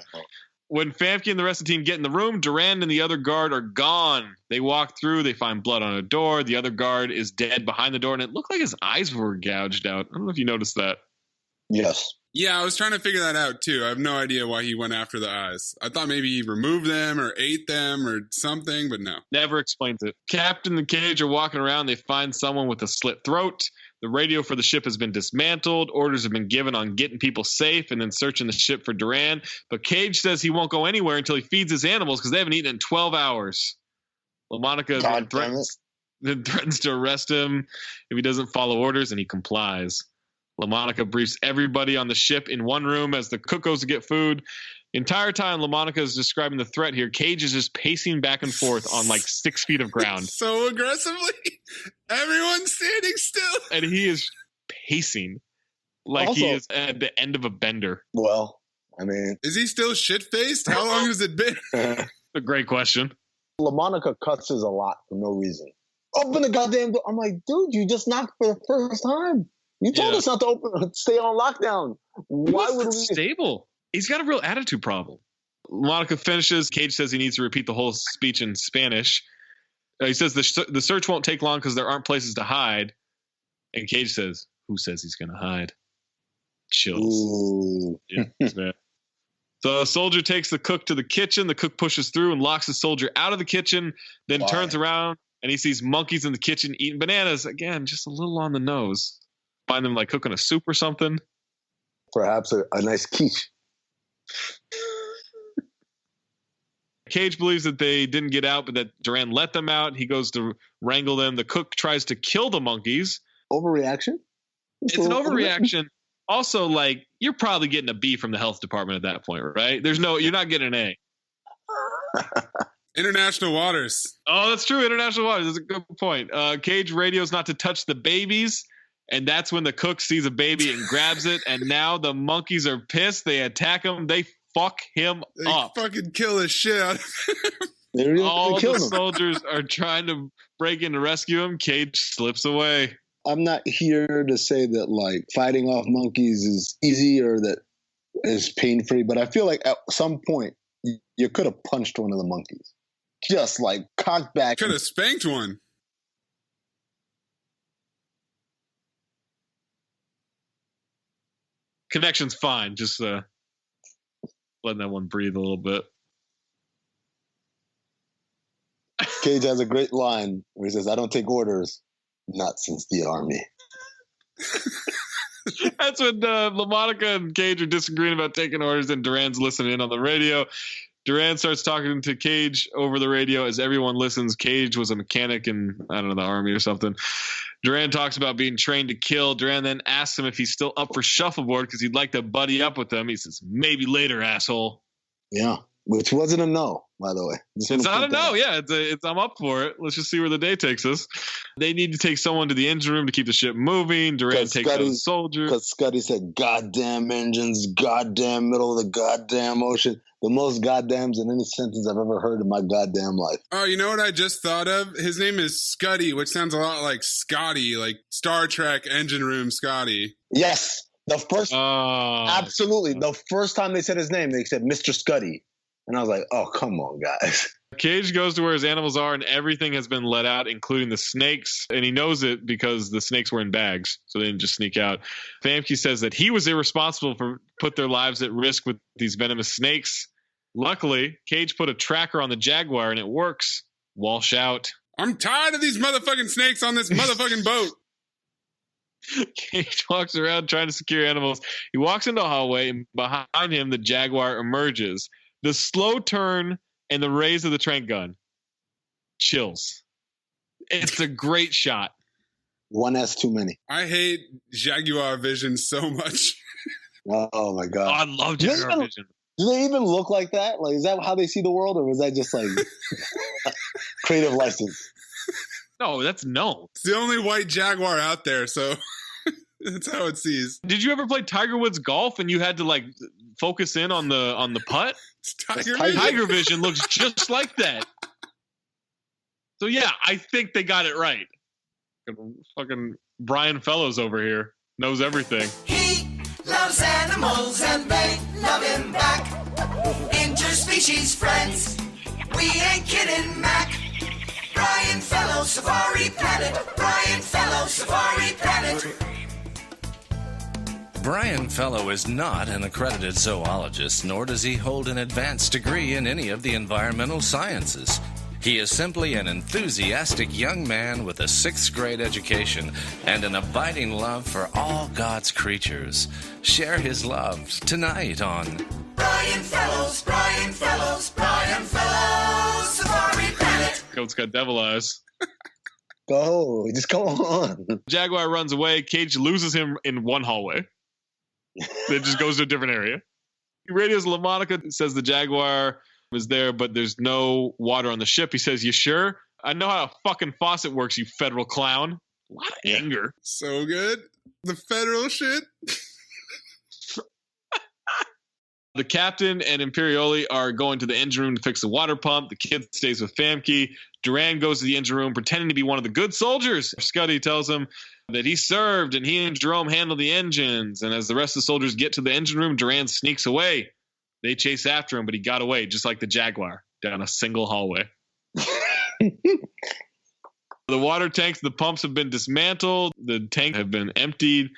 When Famke and the rest of the team get in the room, Durand and the other guard are gone. They walk through, they find blood on a door. The other guard is dead behind the door, and it looked like his eyes were gouged out. I don't know if you noticed that. Yes. Yeah, I was trying to figure that out, too. I have no idea why he went after the eyes. I thought maybe he removed them or ate them or something, but no. Never explains it. Captain and Cage are walking around. They find someone with a slit throat. The radio for the ship has been dismantled. Orders have been given on getting people safe and then searching the ship for Durand. But Cage says he won't go anywhere until he feeds his animals because they haven't eaten in 12 hours. LaMonica then threatens to arrest him if he doesn't follow orders, and he complies. LaMonica briefs everybody on the ship in one room as the cook goes to get food. The entire time LaMonica is describing the threat here, Cage is just pacing back and forth on like 6 feet of ground. So aggressively. Everyone's standing still. And he is pacing like Also, he is at the end of a bender. Well, I mean... Is he still shit-faced? How long has it been? A great question. LaMonica cusses a lot for no reason. Open the goddamn door. I'm like, dude, you just knocked for the first time. You told us not to stay on lockdown. Why would we? Stable. He's got a real attitude problem. Monica finishes. Cage says he needs to repeat the whole speech in Spanish. He says the search won't take long because there aren't places to hide. And Cage says, who says he's going to hide? Chills. Ooh. Yeah, it's bad. The soldier takes the cook to the kitchen. The cook pushes through and locks the soldier out of the kitchen, then turns around and he sees monkeys in the kitchen eating bananas. Again, just a little on the nose. Find them like cooking a soup or something. Perhaps a nice quiche. Cage believes that they didn't get out, but that Durand let them out. He goes to wrangle them. The cook tries to kill the monkeys. Overreaction? It's an overreaction. Also, like, you're probably getting a B from the health department at that point, right? You're not getting an A. International waters. Oh, that's true. International waters. That's a good point. Cage radios not to touch the babies. And that's when the cook sees a baby and grabs it. And now the monkeys are pissed. They attack him. They fuck him up. Fucking kill the shit out of him. All the soldiers are trying to break in to rescue him. Cage slips away. I'm not here to say that like fighting off monkeys is easy or that is pain-free, but I feel like at some point you could have punched one of the monkeys. Just like cocked back. Could have spanked one. Connection's fine. Just letting that one breathe a little bit. Cage has a great line where he says, I don't take orders, not since the army. That's when LaMonica and Cage are disagreeing about taking orders, and Duran's listening in on the radio. Duran starts talking to Cage over the radio as everyone listens. Cage was a mechanic in, I don't know, the army or something. Duran talks about being trained to kill. Duran then asks him if he's still up for shuffleboard because he'd like to buddy up with him. He says, maybe later, asshole. Yeah, which wasn't a no, by the way. It's not a no. Yeah, it's I'm up for it. Let's just see where the day takes us. They need to take someone to the engine room to keep the ship moving. Duran takes out the soldier. Because Scuddy said, goddamn engines, goddamn middle of the goddamn ocean. The most goddams in any sentence I've ever heard in my goddamn life. Oh, you know what I just thought of? His name is Scuddy, which sounds a lot like Scotty, like Star Trek engine room Scotty. Yes. The first, absolutely. The first time they said his name, they said Mr. Scuddy. And I was like, oh, come on, guys. Cage goes to where his animals are, and everything has been let out, including the snakes. And he knows it because the snakes were in bags, so they didn't just sneak out. Famke says that he was irresponsible for put their lives at risk with these venomous snakes. Luckily, Cage put a tracker on the jaguar, and it works. Walsh out. I'm tired of these motherfucking snakes on this motherfucking boat. Cage walks around trying to secure animals. He walks into a hallway, and behind him, the jaguar emerges. The slow turn and the raise of the trank gun. Chills. It's a great shot. One S too many. I hate Jaguar vision so much. Oh, my God. Oh, I love Jaguar vision. Do they even look like that? Like, is that how they see the world, or was that just like creative license? No, that's no. It's the only white Jaguar out there, so that's how it sees. Did you ever play Tiger Woods golf and you had to like focus in on the putt? Tiger vision looks just like that. So yeah, I think they got it right. Fucking Brian Fellows over here knows everything. He loves animals and they love him back. Interspecies friends, we ain't kidding, Mac. Brian Fellows, Safari Planet. Brian Fellows, Safari Planet. Brian Fellow is not an accredited zoologist, nor does he hold an advanced degree in any of the environmental sciences. He is simply an enthusiastic young man with a 6th grade education and an abiding love for all God's creatures. Share his love tonight on Brian Fellows, Brian Fellows, Brian Fellows, Safari Planet. Goat's got devil eyes. Go, just go on. Jaguar runs away. Cage loses him in one hallway. It just goes to a different area. He radios LaMonica, says the Jaguar is there, but there's no water on the ship. He says, you sure? I know how a fucking faucet works, you federal clown. A lot of anger. So good. The federal shit. The captain and Imperioli are going to the engine room to fix the water pump. The kid stays with Famke. Duran goes to the engine room pretending to be one of the good soldiers. Scuddy tells him that he served and he and Jerome handled the engines. And as the rest of the soldiers get to the engine room, Duran sneaks away. They chase after him, but he got away just like the Jaguar down a single hallway. The water tanks, the pumps have been dismantled. The tanks have been emptied.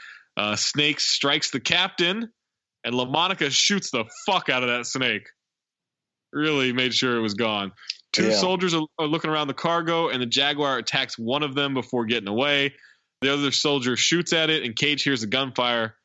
Snake strikes the captain. And LaMonica shoots the fuck out of that snake. Really made sure it was gone. Two soldiers are looking around the cargo, and the Jaguar attacks one of them before getting away. The other soldier shoots at it, and Cage hears a gunfire.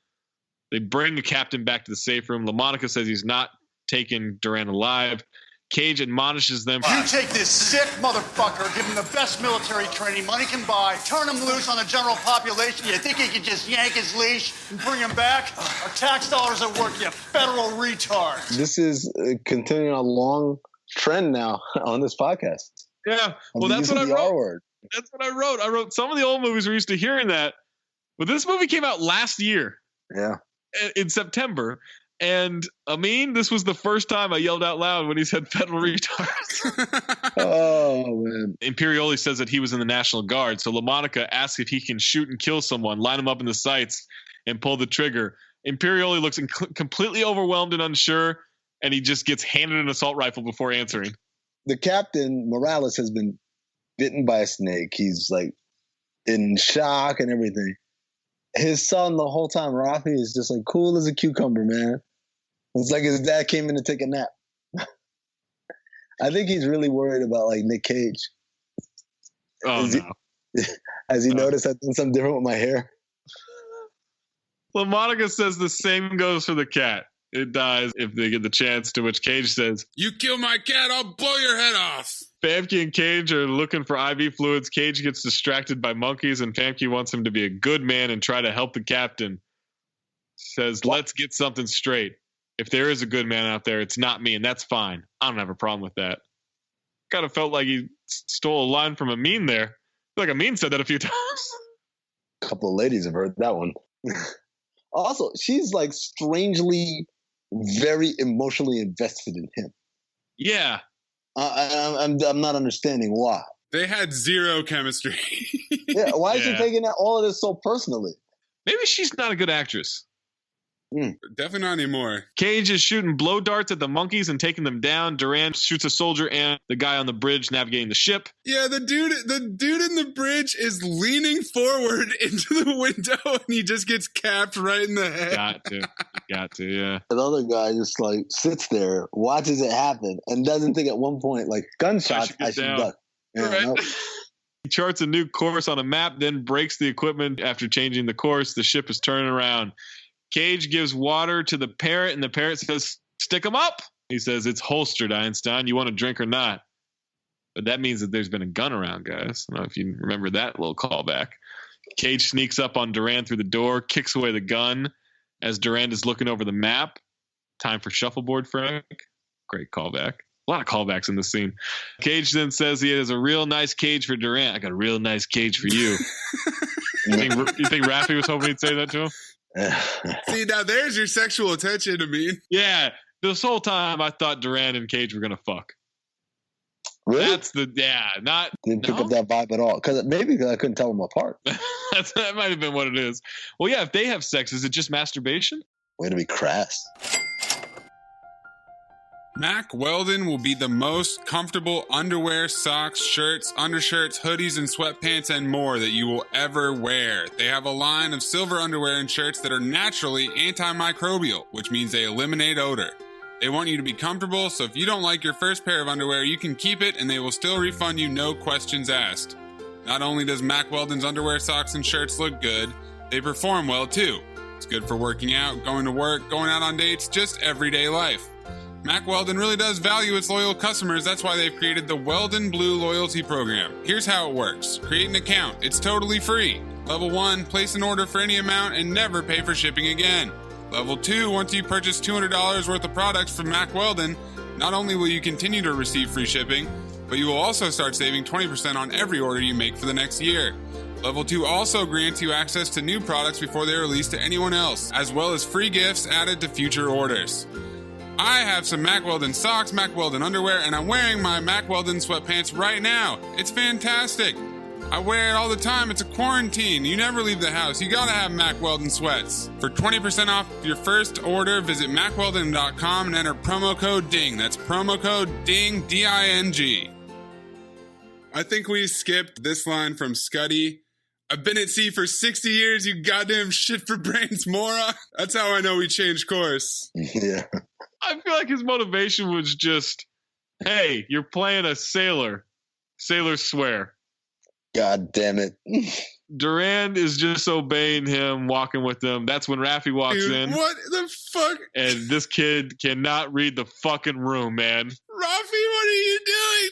They bring the captain back to the safe room. LaMonica says he's not taking Duran alive. Cage admonishes them. You take this sick motherfucker, give him the best military training money can buy, turn him loose on the general population. You think he could just yank his leash and bring him back? Our tax dollars at work, you federal retard. This is continuing a long trend now on this podcast. Yeah, well, that's what I wrote. That's what I wrote. I wrote some of the old movies we're used to hearing that, but this movie came out last year. Yeah, in September. And Amin, this was the first time I yelled out loud when he said federal retards. Oh, man. Imperioli says that he was in the National Guard. So LaMonica asks if he can shoot and kill someone, line him up in the sights, and pull the trigger. Imperioli looks completely overwhelmed and unsure, and he just gets handed an assault rifle before answering. The captain, Morales, has been bitten by a snake. He's like in shock and everything. His son the whole time, Rafi, is just like cool as a cucumber, man. It's like his dad came in to take a nap. I think he's really worried about like Nick Cage. Oh, no. Has he noticed I've done something different with my hair? LaMonica says the same goes for the cat. It dies if they get the chance, to which Cage says, "You kill my cat, I'll blow your head off." Famke and Cage are looking for IV fluids. Cage gets distracted by monkeys, and Famke wants him to be a good man and try to help the captain. Says, let's get something straight. If there is a good man out there, it's not me, and that's fine. I don't have a problem with that. Kind of felt like he stole a line from Amin there. I feel like Amin said that a few times. A couple of ladies have heard that one. Also, she's like strangely very emotionally invested in him. Yeah. I'm not understanding why. They had zero chemistry. Yeah, why is she taking all of this so personally? Maybe she's not a good actress. Definitely not anymore. Cage is shooting blow darts at the monkeys and taking them down. Duran shoots a soldier and the guy on the bridge navigating the ship. Yeah, the dude in the bridge is leaning forward into the window and he just gets capped right in the head. Got to, yeah. The other guy just like sits there, watches it happen, and doesn't think at one point, like, gunshots, I should duck. Yeah, right. nope. He charts a new course on a map, then breaks the equipment after changing the course. The ship is turning around. Cage gives water to the parrot, and the parrot says, "Stick him up." He says, "It's holstered, Einstein. You want a drink or not?" But that means that there's been a gun around, guys. I don't know if you remember that little callback. Cage sneaks up on Duran through the door, kicks away the gun as Duran is looking over the map. Time for shuffleboard, Frank. Great callback. A lot of callbacks in this scene. Cage then says he has a real nice cage for Duran. I got a real nice cage for you. You think Raffi was hoping he'd say that to him? See, now there's your sexual attention to me. Yeah, this whole time I thought Duran and Cage were gonna fuck. Really? Didn't pick up that vibe at all. Because I couldn't tell them apart. That might have been what it is. Well, yeah, if they have sex, is it just masturbation? Way to be crass. Mack Weldon will be the most comfortable underwear, socks, shirts, undershirts, hoodies, and sweatpants and more that you will ever wear. They have a line of silver underwear and shirts that are naturally antimicrobial, which means they eliminate odor. They want you to be comfortable, so if you don't like your first pair of underwear, you can keep it and they will still refund you, no questions asked. Not only does Mack Weldon's underwear, socks, and shirts look good, they perform well too. It's good for working out, going to work, going out on dates, just everyday life. Mack Weldon really does value its loyal customers. That's why they've created the Weldon Blue Loyalty Program. Here's how it works. Create an account. It's totally free. Level 1, place an order for any amount and never pay for shipping again. Level 2, once you purchase $200 worth of products from Mack Weldon, not only will you continue to receive free shipping, but you will also start saving 20% on every order you make for the next year. Level 2 also grants you access to new products before they are released to anyone else, as well as free gifts added to future orders. I have some Mack Weldon socks, Mack Weldon underwear, and I'm wearing my Mack Weldon sweatpants right now. It's fantastic. I wear it all the time. It's a quarantine. You never leave the house. You gotta have Mack Weldon sweats. For 20% off your first order, visit MackWeldon.com and enter promo code DING. That's promo code DING, D-I-N-G. I think we skipped this line from Scuddy. I've been at sea for 60 years, you goddamn shit for brains, Mora. That's how I know we changed course. Yeah. I feel like his motivation was just, hey, you're playing a sailor. Sailors swear. God damn it. Duran is just obeying him, walking with him. That's when Raffi walks in. What the fuck? And this kid cannot read the fucking room, man. Raffi, what are you doing,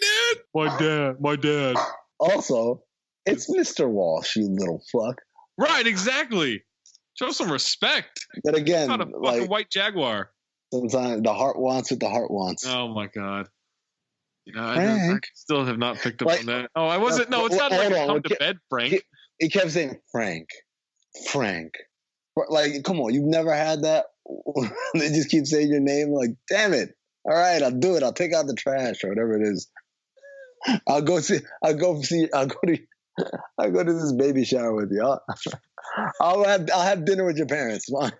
dude? My dad. Also, it's Mr. Walsh, you little fuck. Right, exactly. Show some respect. But again, not a fucking white jaguar. Sometimes the heart wants what the heart wants. Oh my god. Yeah, I still have not picked up on that. Oh, I wasn't. No, it's not like come to bed, Frank. He kept saying Frank. Like, come on, you've never had that? They just keep saying your name. Like, damn it. All right, I'll do it. I'll take out the trash or whatever it is. I'll go to this baby shower with you. I'll have dinner with your parents. Fine.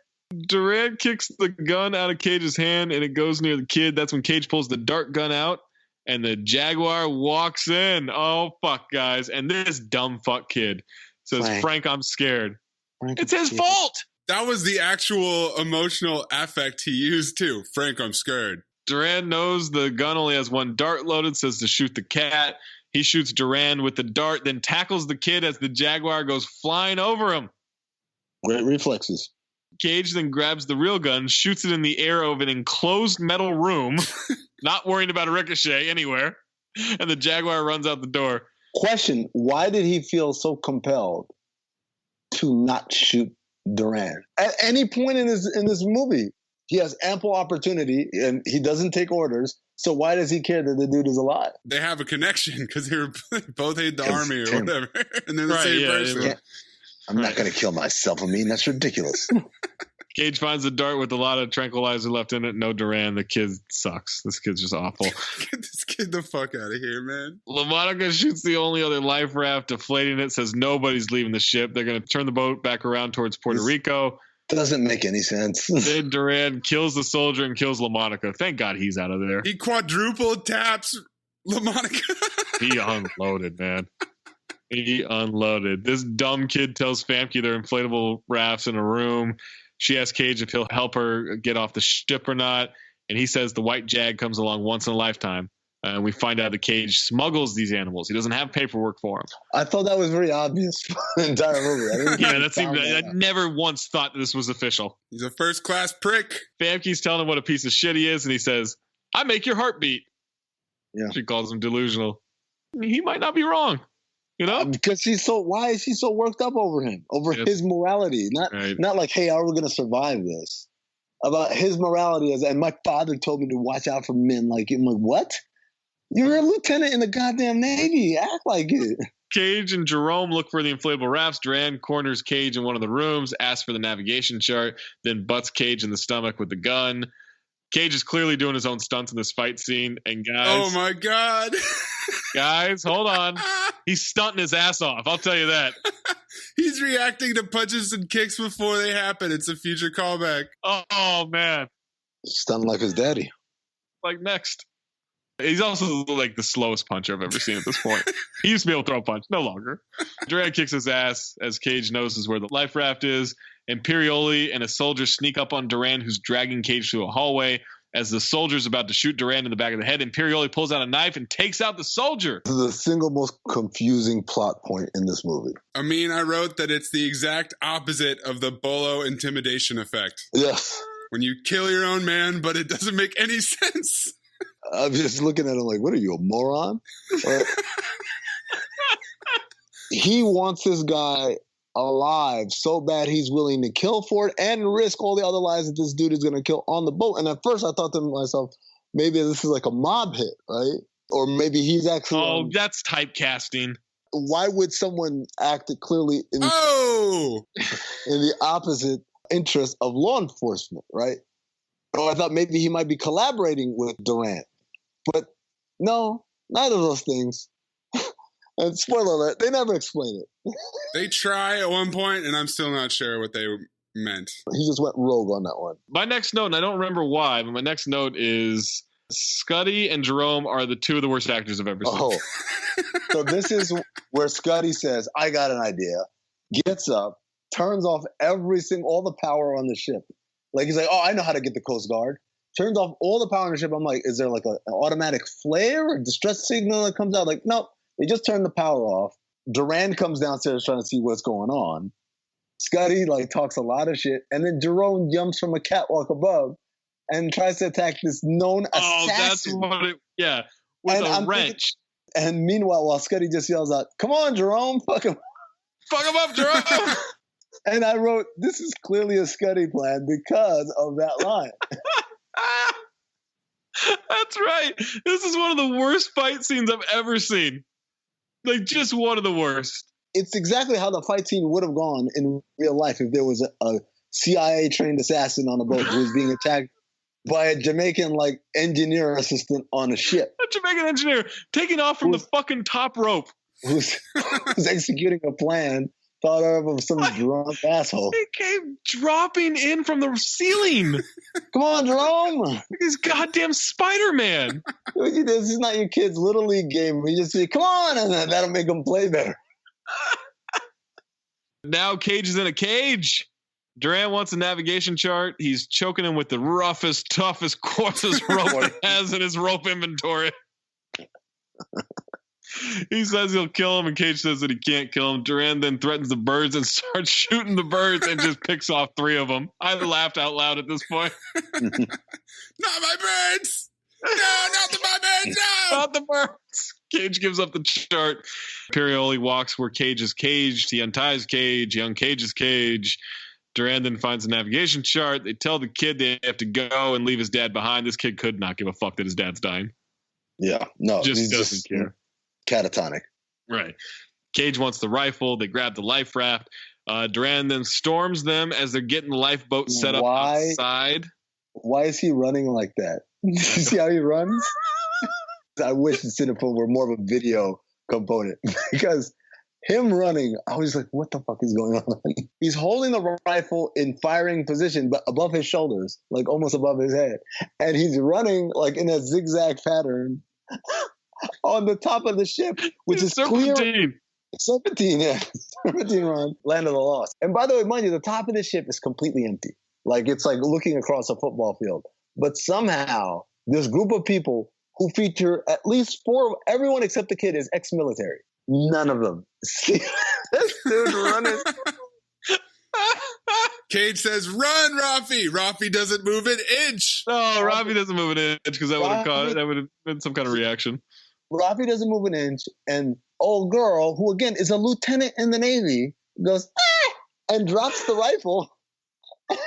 Duran kicks the gun out of Cage's hand and it goes near the kid. That's when Cage pulls the dart gun out and the jaguar walks in. Oh, fuck, guys. And this dumb fuck kid says, Frank, I'm scared. It's his fault. That was the actual emotional affect he used, too. Frank, I'm scared. Duran knows the gun only has one dart loaded, says to shoot the cat. He shoots Duran with the dart, then tackles the kid as the jaguar goes flying over him. Great reflexes. Cage then grabs the real gun, shoots it in the air of an enclosed metal room, not worrying about a ricochet anywhere, and the Jaguar runs out the door. Question, why did he feel so compelled to not shoot Duran? At any point in this movie, he has ample opportunity, and he doesn't take orders. So why does he care that the dude is alive? They have a connection because they both hate the army or whatever, and they're the same person. I'm not going to kill myself. I mean, that's ridiculous. Cage finds a dart with a lot of tranquilizer left in it. No Duran. The kid sucks. This kid's just awful. Get this kid the fuck out of here, man. LaMonica shoots the only other life raft, deflating it, says nobody's leaving the ship. They're going to turn the boat back around towards Puerto Rico. Doesn't make any sense. Then Duran kills the soldier and kills LaMonica. Thank God he's out of there. He quadruple taps LaMonica. He unloaded, man. He unloaded. This dumb kid tells Famke they're inflatable rafts in a room. She asks Cage if he'll help her get off the ship or not. And he says the white jag comes along once in a lifetime. And we find out that Cage smuggles these animals. He doesn't have paperwork for them. I thought that was very obvious for the entire movie. I never once thought this was official. He's a first-class prick. Famke's telling him what a piece of shit he is, and he says, I make your heart beat. Yeah. She calls him delusional. He might not be wrong. You know? Because why is she so worked up over him? Over his morality. Not like, hey, how are we going to survive this? About his morality. And my father told me to watch out for men like him. Like, what? You're a lieutenant in the goddamn Navy. Act like it. Cage and Jerome look for the inflatable rafts. Duran corners Cage in one of the rooms, asks for the navigation chart, then butts Cage in the stomach with the gun. Cage is clearly doing his own stunts in this fight scene. And guys... Oh, my God. Guys, hold on. He's stunting his ass off. I'll tell you that. He's reacting to punches and kicks before they happen. It's a future callback. Oh, man. Stunting like his daddy. Like next. He's also like the slowest puncher I've ever seen at this point. He used to be able to throw a punch. No longer. Duran kicks his ass as Cage knows where the life raft is. Imperioli and a soldier sneak up on Duran, who's dragging Cage through a hallway. As the soldier's about to shoot Duran in the back of the head, Imperioli pulls out a knife and takes out the soldier. This is the single most confusing plot point in this movie. I mean, I wrote that it's the exact opposite of the Bolo intimidation effect. Yes. When you kill your own man, but it doesn't make any sense. I'm just looking at him like, what are you, a moron? He wants this guy alive so bad he's willing to kill for it and risk all the other lives that this dude is going to kill on the boat. And at first I thought to myself, maybe this is like a mob hit, right? Or maybe he's actually... Oh, that's typecasting. Why would someone act clearly in the opposite interest of law enforcement, right? Or I thought maybe he might be collaborating with Duran. But no, neither of those things. And spoiler alert, they never explain it. They try at one point, and I'm still not sure what they meant. He just went rogue on that one. My next note, and I don't remember why, but my next note is Scuddy and Jerome are the two of the worst actors I've ever seen. Oh. So this is where Scuddy says, I got an idea, gets up, turns off all the power on the ship. Like, he's like, oh, I know how to get the Coast Guard. Turns off all the power on the ship. I'm like, is there like an automatic flare or distress signal that comes out? Like, nope. They just turned the power off. Duran comes downstairs trying to see what's going on. Scuddy talks a lot of shit. And then Jerome jumps from a catwalk above and tries to attack this known assassin. Oh, that's what it... Yeah, with a wrench. And meanwhile, while Scuddy just yells out, come on, Jerome, fuck him. Fuck him up, Jerome. And I wrote, this is clearly a Scuddy plan because of that line. That's right. This is one of the worst fight scenes I've ever seen. Like, just one of the worst. It's exactly how the fight scene would have gone in real life if there was a CIA-trained assassin on a boat who was being attacked by a Jamaican, engineer assistant on a ship. A Jamaican engineer taking off from the fucking top rope. Who's executing a plan thought of some drunk asshole. He came dropping in from the ceiling. Come on, Jerome. He's goddamn Spider-Man. This is not your kid's Little League game. You just say, come on, and that'll make them play better. Now Cage is in a cage. Duran wants a navigation chart. He's choking him with the roughest, toughest, coarsest rope he has in his rope inventory. He says he'll kill him, and Cage says that he can't kill him. Duran then threatens the birds and starts shooting the birds and just picks off 3 of them. I laughed out loud at this point. Not my birds! No, not my birds! No! Not the birds! Cage gives up the chart. Imperioli walks where Cage is caged. He unties Cage. He uncages Cage. Duran then finds a navigation chart. They tell the kid they have to go and leave his dad behind. This kid could not give a fuck that his dad's dying. Yeah, no. Just doesn't care. Catatonic. Right. Cage wants the rifle. They grab the life raft. Duran then storms them as they're getting the lifeboat set up outside. Why is he running like that? You see how he runs? I wish the Cinephobe were more of a video component because him running, I was like, what the fuck is going on? He's holding the rifle in firing position, but above his shoulders, like almost above his head. And he's running like in a zigzag pattern on the top of the ship, which is clear. Serpentine, yeah. Serpentine run, land of the lost. And by the way, mind you, the top of the ship is completely empty. Like it's like looking across a football field. But somehow, this group of people who feature at least 4, everyone except the kid is ex-military. None of them. See this dude running. Cage says, run, Rafi. Rafi doesn't move an inch. No, Rafi doesn't move an inch because that would have been some kind of reaction. Rafi doesn't move an inch, and old girl, who again is a lieutenant in the Navy, goes, and drops the rifle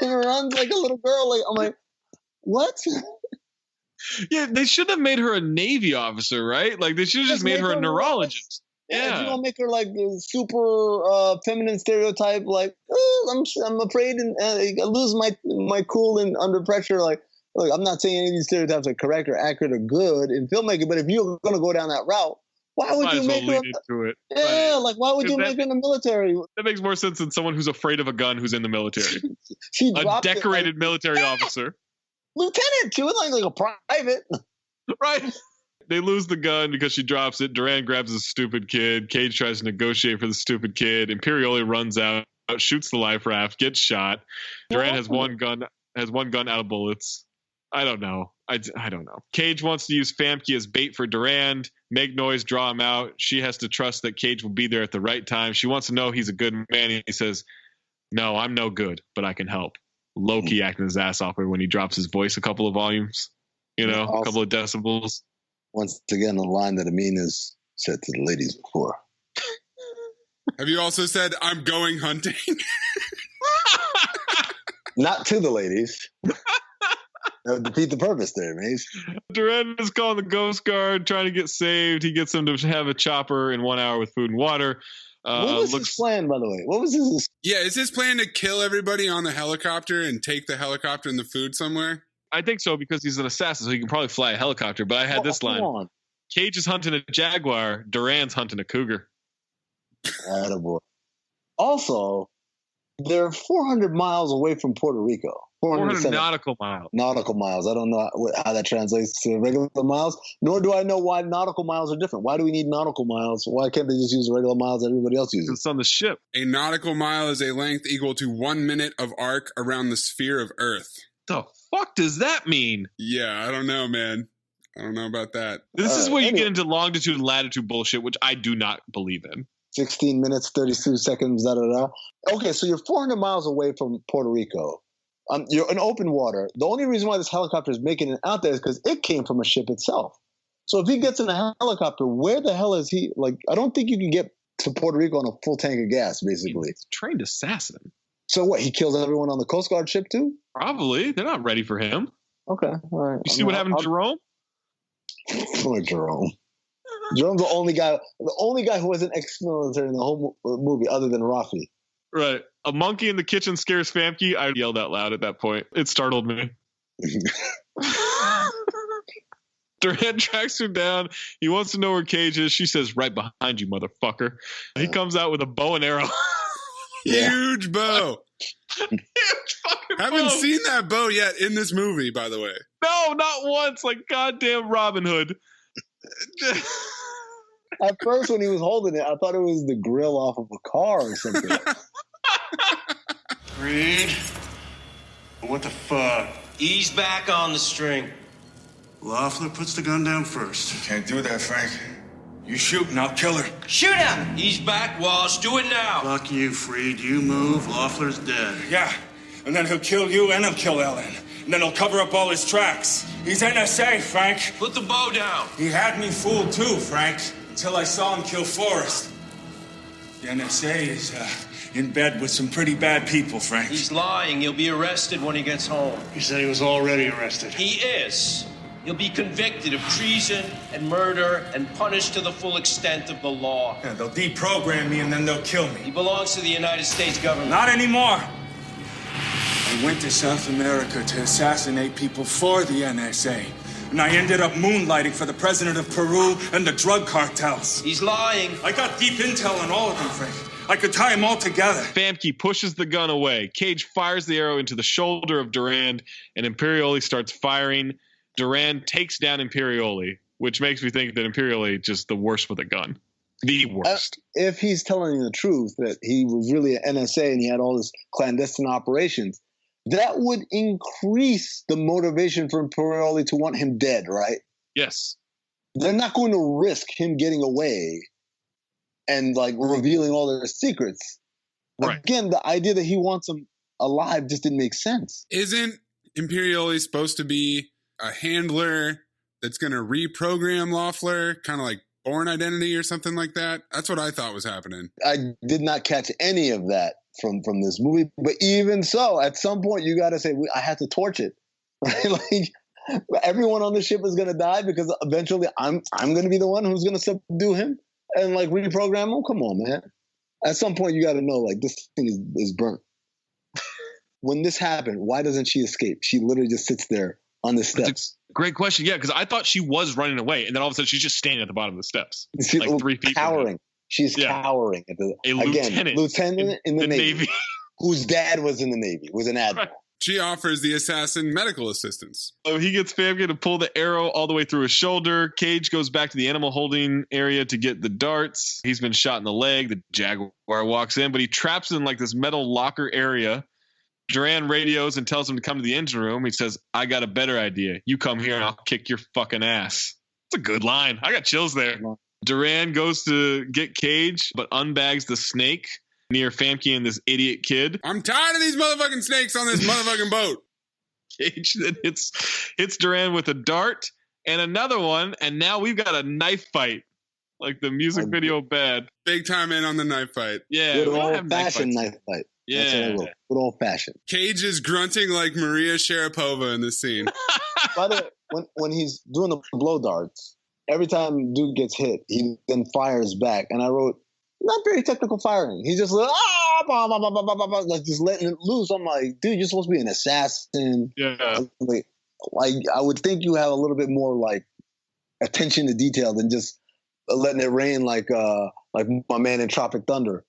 and runs like a little girl. Like I'm like, what? Yeah, they should have made her a Navy officer, right? Like they should have just made her a neurologist. Yeah, you don't make her like a super feminine stereotype. Like I'm afraid and I lose my cool and under pressure. Like, look, I'm not saying any of these stereotypes are correct or accurate or good in filmmaking, but if you're gonna go down that route, why would you make her? Into it. Yeah, like why would you make her in the military? That makes more sense than someone who's afraid of a gun who's in the military. She a decorated military officer. Lieutenant, she was like a private. Right. They lose the gun because she drops it. Duran grabs the stupid kid. Cage tries to negotiate for the stupid kid. Imperioli runs out, shoots the life raft, gets shot. Duran has one gun out of bullets. I don't know. I don't know. Cage wants to use Famke as bait for Durand. Make noise, draw him out. She has to trust that Cage will be there at the right time. She wants to know he's a good man. He says, no, I'm no good, but I can help. Low-key acting his ass off when he drops his voice a couple of volumes. You know, a couple of decibels. Once again, the line that Amin has said to the ladies before. Have you also said, I'm going hunting? Not to the ladies. That would defeat the purpose there, Maze. Duran is calling the Ghost Guard, trying to get saved. He gets them to have a chopper in 1 hour with food and water. What was his plan, by the way? What was his? Yeah, is his plan to kill everybody on the helicopter and take the helicopter and the food somewhere? I think so, because he's an assassin, so he can probably fly a helicopter. But I had this line. Cage is hunting a jaguar. Duran's hunting a cougar. Attaboy. Also, they're 400 miles away from Puerto Rico. 400 nautical miles. Nautical miles. I don't know how that translates to regular miles, nor do I know why nautical miles are different. Why do we need nautical miles? Why can't they just use the regular miles that everybody else uses? It's on the ship. A nautical mile is a length equal to 1 minute of arc around the sphere of Earth. The fuck does that mean? Yeah, I don't know, man. I don't know about that. This is where you get into longitude and latitude bullshit, which I do not believe in. 16 minutes, 32 seconds, da-da-da. Okay, so you're 400 miles away from Puerto Rico. You're in open water. The only reason why this helicopter is making it out there is because it came from a ship itself. So if he gets in a helicopter, where the hell is he? Like, I don't think you can get to Puerto Rico on a full tank of gas, basically. He's a trained assassin. So what, he kills everyone on the Coast Guard ship too? Probably. They're not ready for him. Okay, all right. You see what happened to Jerome? Poor Jerome. Jerome's the only guy who wasn't ex-military in the whole movie other than Rafi. Right. A monkey in the kitchen scares Famke. I yelled out loud at that point. It startled me. Duran tracks her down. He wants to know where Cage is. She says, right behind you, motherfucker. He comes out with a bow and arrow. Huge bow. Huge fucking bow. Haven't seen that bow yet in this movie, by the way. No, not once. Like goddamn Robin Hood. At first, when he was holding it, I thought it was the grill off of a car or something. Reed, what the fuck? Ease back on the string. Loeffler puts the gun down first. Can't do that, Frank. You shoot and I'll kill her. Shoot him! He's back, Walsh. Do it now. Fuck you, Freed. You move, Loeffler's dead. Yeah, and then he'll kill you and he'll kill Ellen. And then he'll cover up all his tracks. He's NSA, Frank. Put the bow down. He had me fooled too, Frank, until I saw him kill Forrest. The NSA is in bed with some pretty bad people, Frank. He's lying. He'll be arrested when he gets home. He said he was already arrested. He is. He'll be convicted of treason and murder and punished to the full extent of the law. Yeah, they'll deprogram me and then they'll kill me. He belongs to the United States government. Not anymore. I went to South America to assassinate people for the NSA. And I ended up moonlighting for the president of Peru and the drug cartels. He's lying. I got deep intel on all of them, Frank. I could tie them all together. Famke pushes the gun away. Cage fires the arrow into the shoulder of Durand, and Imperioli starts firing. Durand takes down Imperioli, which makes me think that Imperioli just the worst with a gun. The worst. If he's telling you the truth, that he was really an NSA and he had all this clandestine operations, that would increase the motivation for Imperioli to want him dead, right? Yes. They're not going to risk him getting away and like revealing all their secrets. Right. Again, the idea that he wants him alive just didn't make sense. Isn't Imperioli supposed to be a handler that's going to reprogram Loeffler, kind of like Born Identity or something like that? That's what I thought was happening. I did not catch any of that from this movie. But even so, at some point, you got to say, I have to torch it. Right? Like, everyone on the ship is going to die because eventually I'm going to be the one who's going to subdue him and like reprogram him. Come on, man. At some point, you got to know, like, this thing is burnt. When this happened, why doesn't she escape? She literally just sits there on the steps. Great question. Yeah, because I thought she was running away, and then all of a sudden she's just standing at the bottom of the steps, She's like 3 feet cowering. She's cowering at the lieutenant in the Navy, whose dad was in the Navy, was an admiral. Right. She offers the assassin medical assistance. So he gets Famke to pull the arrow all the way through his shoulder. Cage goes back to the animal holding area to get the darts. He's been shot in the leg. The jaguar walks in, but he traps in like this metal locker area. Durand radios and tells him to come to the engine room. He says, I got a better idea. You come here and I'll kick your fucking ass. It's a good line. I got chills there. Durand goes to get Cage, but unbags the snake near Famke and this idiot kid. I'm tired of these motherfucking snakes on this motherfucking boat. Cage then hits Durand with a dart and another one, and now we've got a knife fight. Like the music video bad. Big time in on the knife fight. Yeah. Good old-fashioned knife fight. Yeah. Good old-fashioned. Cage is grunting like Maria Sharapova in this scene. By the way, when he's doing the blow darts, every time dude gets hit, he then fires back. And I wrote, not very technical firing. He's just like, like just letting it loose. I'm like, dude, you're supposed to be an assassin. Yeah. Like I would think you have a little bit more like attention to detail than just letting it rain like my man in Tropic Thunder.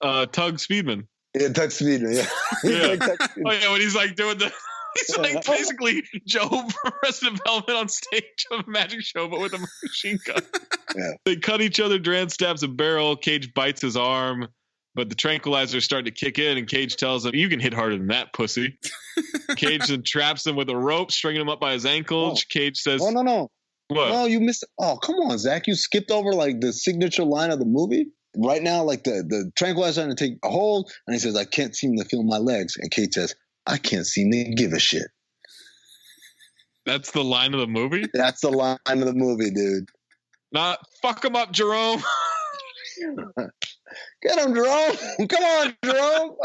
Tug Speedman. Yeah, Tug Speedman. Yeah. Yeah. Like Tug Speedman. Oh yeah, when he's like doing the. He's like basically Joe from Arrested Development on stage of a magic show, but with a machine gun. Yeah. They cut each other. Durand stabs a barrel. Cage bites his arm, but the tranquilizer's starting to kick in, and Cage tells him, "You can hit harder than that, pussy." Cage then traps him with a rope, stringing him up by his ankles. Cage says, "Oh no! What? No, you missed. Oh, come on, Zach! You skipped over like the signature line of the movie. Right now, like the tranquilizer starting to take a hold, and he says, "I can't seem to feel my legs," and Cage says, I can't seem to give a shit. That's the line of the movie? That's the line of the movie, dude. Not fuck him up, Jerome. Get him, Jerome. Come on, Jerome.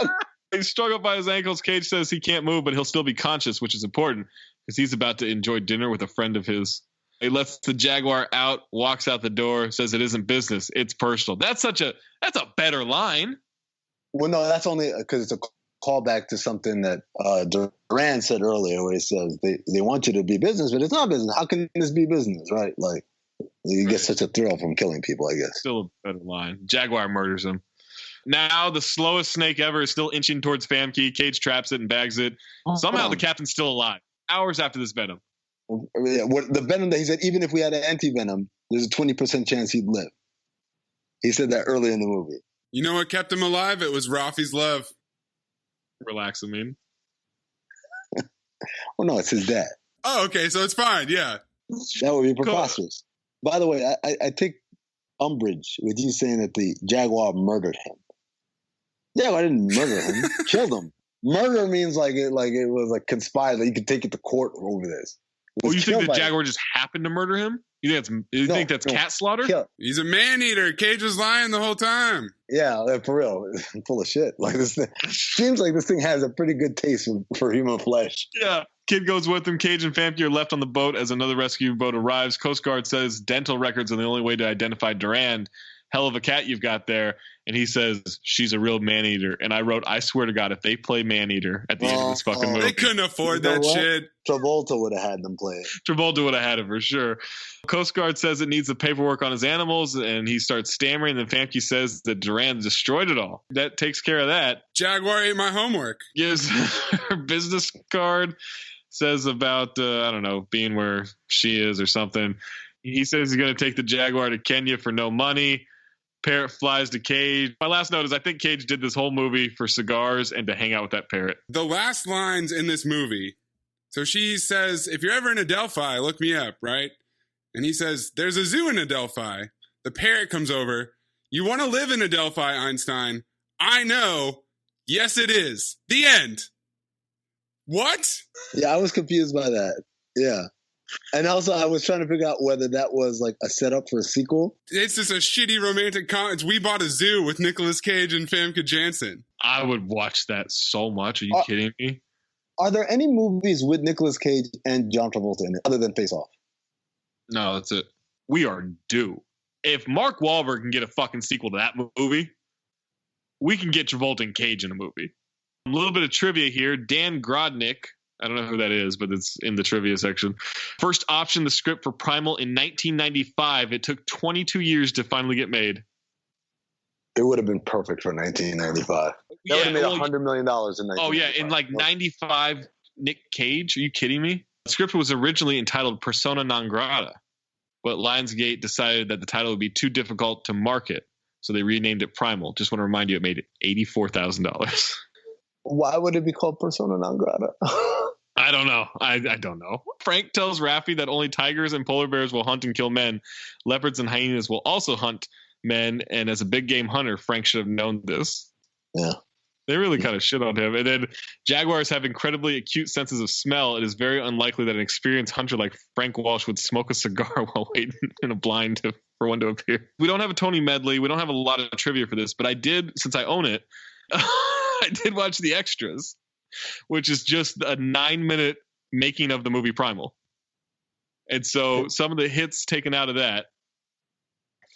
He's strung up by his ankles. Cage says he can't move, but he'll still be conscious, which is important because he's about to enjoy dinner with a friend of his. He lets the Jaguar out, walks out the door, says it isn't business, it's personal. That's a better line. Well, no, that's only because it's a callback to something that Durand said earlier, where he says they want you to be business, but it's not business. How can this be business, right? Like, you get such a thrill from killing people, I guess. Still a better line. Jaguar murders him. Now the slowest snake ever is still inching towards Famke. Cage traps it and bags it. Somehow the captain's still alive. Hours after this venom. Yeah, the venom that he said, even if we had an anti-venom, there's a 20% chance he'd live. He said that earlier in the movie. You know what kept him alive? It was Rafi's love. Relax, I mean. Well, no, it's his dad. Oh, okay, so it's fine, yeah. That would be preposterous. By the way, I take umbrage with you saying that the jaguar murdered him. Jaguar didn't murder him, killed him. Murder means like it was like conspired that you could take it to court over this. Oh, you think the jaguar just happened to murder him? You think that's cat slaughter? He's a man eater. Cage was lying the whole time. Yeah, for real. Full of shit. Like this thing seems like this thing has a pretty good taste for human flesh. Yeah. Kid goes with him. Cage and Famke are left on the boat as another rescue boat arrives. Coast Guard says dental records are the only way to identify Durand. Hell of a cat you've got there. And he says she's a real man-eater. And I wrote, I swear to God, if they play man-eater at the end of this fucking movie. They couldn't afford that shit. Travolta would have had them play it. Travolta would have had it for sure. Coast Guard says it needs the paperwork on his animals, and he starts stammering. And then Famke says that Durand destroyed it all. That takes care of that. Jaguar ate my homework. Gives her business card. Says about, I don't know, being where she is or something. He says he's going to take the Jaguar to Kenya for no money. Parrot flies to Cage. My last note is I think Cage did this whole movie for cigars and to hang out with that parrot. The last lines in this movie. So she says, if you're ever in Adelphi, look me up, right? And he says, there's a zoo in Adelphi. The parrot comes over. You want to live in Adelphi, Einstein? I know. Yes, it is. The end. What? Yeah, I was confused by that. Yeah. And also, I was trying to figure out whether that was like a setup for a sequel. It's just a shitty romantic comedy. We Bought a Zoo with Nicolas Cage and Famke Janssen. I would watch that so much. Are you kidding me? Are there any movies with Nicolas Cage and John Travolta in it other than Face Off? No, that's it. We are due. If Mark Wahlberg can get a fucking sequel to that movie, we can get Travolta and Cage in a movie. A little bit of trivia here. Dan Grodnick, I don't know who that is, but it's in the trivia section. First optioned the script for Primal in 1995. It took 22 years to finally get made. It would have been perfect for 1995. That would have made $100 million in 1995. Oh, yeah. In like 95, Nick Cage. Are you kidding me? The script was originally entitled Persona Non Grata, but Lionsgate decided that the title would be too difficult to market, so they renamed it Primal. Just want to remind you, it made $84,000. Why would it be called Persona Non Grata? I don't know. I don't know. Frank tells Raffi that only tigers and polar bears will hunt and kill men. Leopards and hyenas will also hunt men. And as a big game hunter, Frank should have known this. Yeah. They really kind of shit on him. And then jaguars have incredibly acute senses of smell. It is very unlikely that an experienced hunter like Frank Walsh would smoke a cigar while waiting in a blind for one to appear. We don't have a Tony medley. We don't have a lot of trivia for this, but I did, since I own it, I did watch the extras, which is just a 9-minute making of the movie Primal. And so some of the hits taken out of that,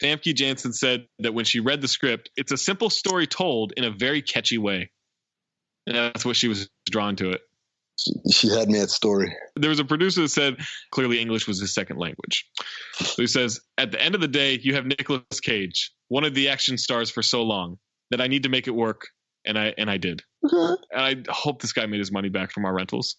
Famke Janssen said that when she read the script, it's a simple story told in a very catchy way. And that's what she was drawn to it. She had me at story. There was a producer that said clearly English was his second language. So he says, at the end of the day, you have Nicolas Cage, one of the action stars for so long, that I need to make it work. And I did. And I hope this guy made his money back from our rentals.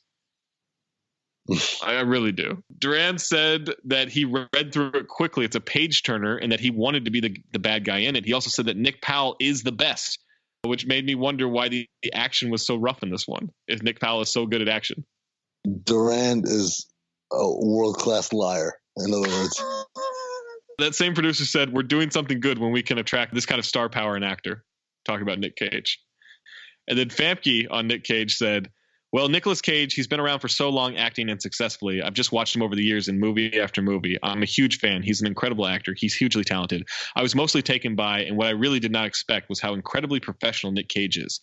I really do. Durand said that he read through it quickly. It's a page turner, and that he wanted to be the bad guy in it. He also said that Nick Powell is the best, which made me wonder why the action was so rough in this one, if Nick Powell is so good at action. Durand is a world-class liar, in other words. That same producer said, we're doing something good when we can attract this kind of star power in actor. Talking about Nick Cage. And then Famke on Nick Cage said, well, Nicolas Cage, he's been around for so long acting and successfully. I've just watched him over the years in movie after movie. I'm a huge fan. He's an incredible actor. He's hugely talented. I was mostly taken by, and what I really did not expect was how incredibly professional Nick Cage is.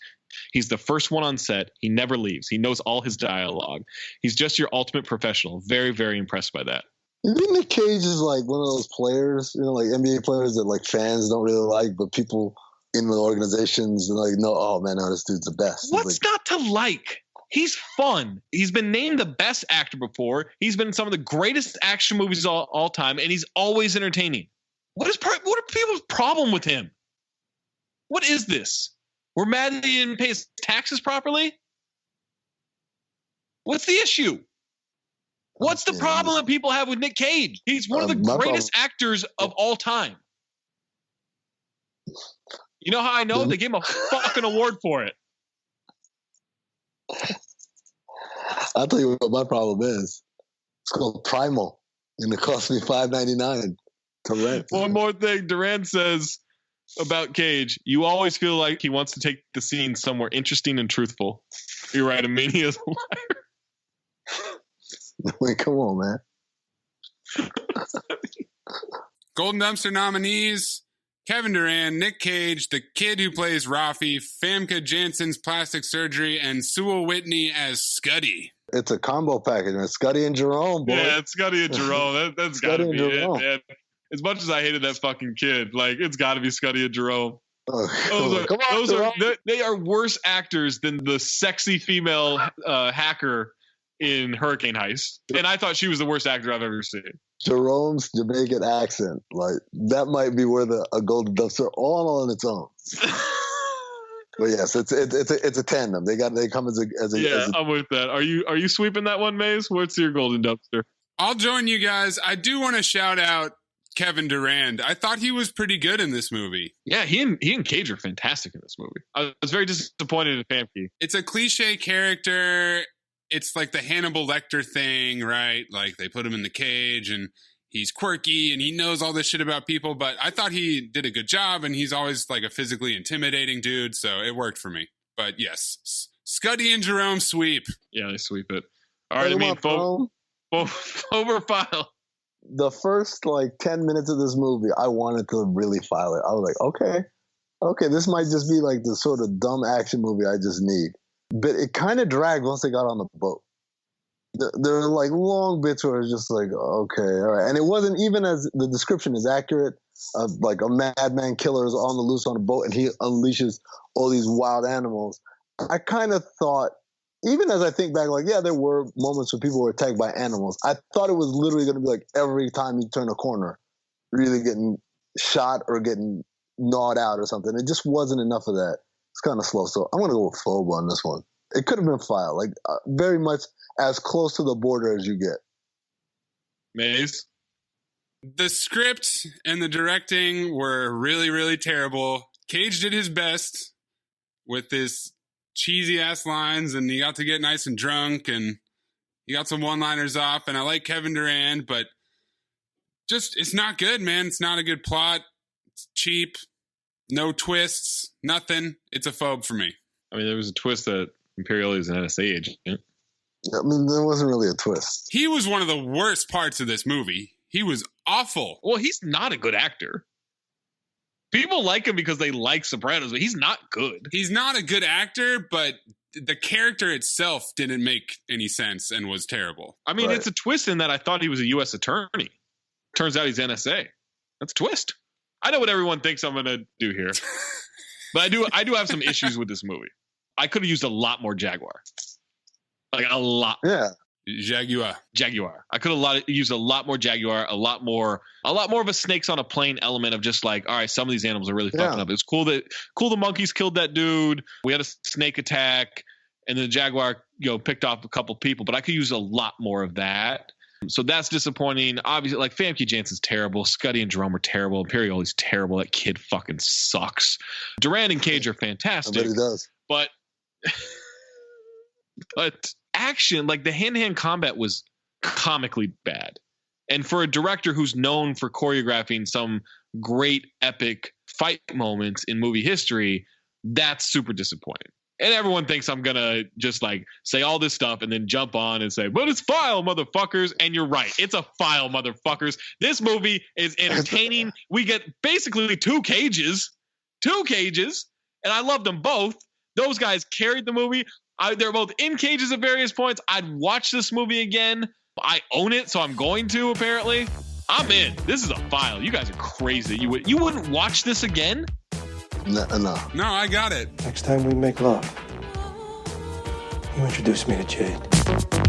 He's the first one on set. He never leaves. He knows all his dialogue. He's just your ultimate professional. Very, very impressed by that. You think Nick Cage is like one of those players, like NBA players that like fans don't really like, but people in the organizations and like, no, oh man, no, this dude's the best. What's not to like? He's fun. He's been named the best actor before. He's been in some of the greatest action movies all time, and he's always entertaining. What are people's problem with him? What is this? We're mad that he didn't pay his taxes properly? What's the issue? What's the problem that people have with Nick Cage? He's one of the greatest actors of all time. You know how I know? They gave him a fucking award for it. I'll tell you what my problem is. It's called Primal. And it cost me $5.99 to rent. One more thing. Duran says about Cage, you always feel like he wants to take the scene somewhere interesting and truthful. You're right, Amin is a liar. Wait, come on, man. Golden Dumpster nominees: Kevin Durant, Nick Cage, the kid who plays Rafi, Famke Janssen's plastic surgery, and Sewell Whitney as Scuddy. It's a combo package, man. Scuddy and Jerome, boy. Yeah, it's Scuddy and Jerome. That's got to be it, man. As much as I hated that fucking kid, like, it's got to be Scuddy and Jerome. They are worse actors than the sexy female hacker in Hurricane Heist. And I thought she was the worst actor I've ever seen. Jerome's Jamaican accent, like, that might be worth a Golden Dumpster all on its own. But yes, it's a tandem. They come as a I'm with that. Are you sweeping that one, Maze? What's your Golden Dumpster? I'll join you guys. I do want to shout out Kevin Durant. I thought he was pretty good in this movie. Yeah, he and Cage are fantastic in this movie. I was very disappointed in Famke. It's a cliche character. It's like the Hannibal Lecter thing, right? Like, they put him in the cage and he's quirky and he knows all this shit about people, but I thought he did a good job, and he's always like a physically intimidating dude, so it worked for me. But yes, Scuddy and Jerome sweep. Yeah, they sweep it. All right, over file. The first 10 minutes of this movie, I wanted to really file it. I was like, okay, this might just be like the sort of dumb action movie I just need. But it kind of dragged once they got on the boat. There are long bits where it's just like, okay, all right. And it wasn't even as the description is accurate of like a madman killer is on the loose on a boat and he unleashes all these wild animals. I kind of thought, even as I think back, there were moments where people were attacked by animals. I thought it was literally going to be like every time you turn a corner, really getting shot or getting gnawed out or something. It just wasn't enough of that. It's kind of slow. So I'm going to go with phobe on this one. It could have been filed, very much as close to the border as you get. Maze? The script and the directing were really, really terrible. Cage did his best with this cheesy ass lines, and he got to get nice and drunk, and he got some one-liners off. And I like Kevin Durant, but it's not good, man. It's not a good plot. It's cheap. No twists. Nothing. It's a phobe for me. I mean, there was a twist that Imperioli is an NSA agent. I mean, there wasn't really a twist. He was one of the worst parts of this movie. He was awful. Well, he's not a good actor. People like him because they like Sopranos, but he's not good. He's not a good actor, but the character itself didn't make any sense and was terrible. I mean, It's a twist in that I thought he was a U.S. attorney. Turns out he's NSA. That's a twist. I know what everyone thinks I'm going to do here. But I do have some issues with this movie. I could have used a lot more Jaguar. A lot. Yeah. Jaguar. I could have used a lot more Jaguar, a lot more of a snakes on a plane element of just all right, some of these animals are really fucking up. It's cool the monkeys killed that dude. We had a snake attack, and the Jaguar, picked off a couple people, but I could use a lot more of that. So that's disappointing. Obviously, Famke Janssen's terrible. Scuddy and Jerome are terrible. Imperioli's terrible. That kid fucking sucks. Durant and Cage are fantastic. I bet he does. But action, the hand-to-hand combat was comically bad. And for a director who's known for choreographing some great epic fight moments in movie history, that's super disappointing. And everyone thinks I'm going to just say all this stuff and then jump on and say, but it's file, motherfuckers. And you're right. It's a file, motherfuckers. This movie is entertaining. We get basically two cages. And I love them both. Those guys carried the movie. They're both in cages at various points. I'd watch this movie again. I own it, so I'm going to, apparently. I'm in. This is a file. You guys are crazy. You wouldn't watch this again? No, I got it. Next time we make love, you introduce me to Jade.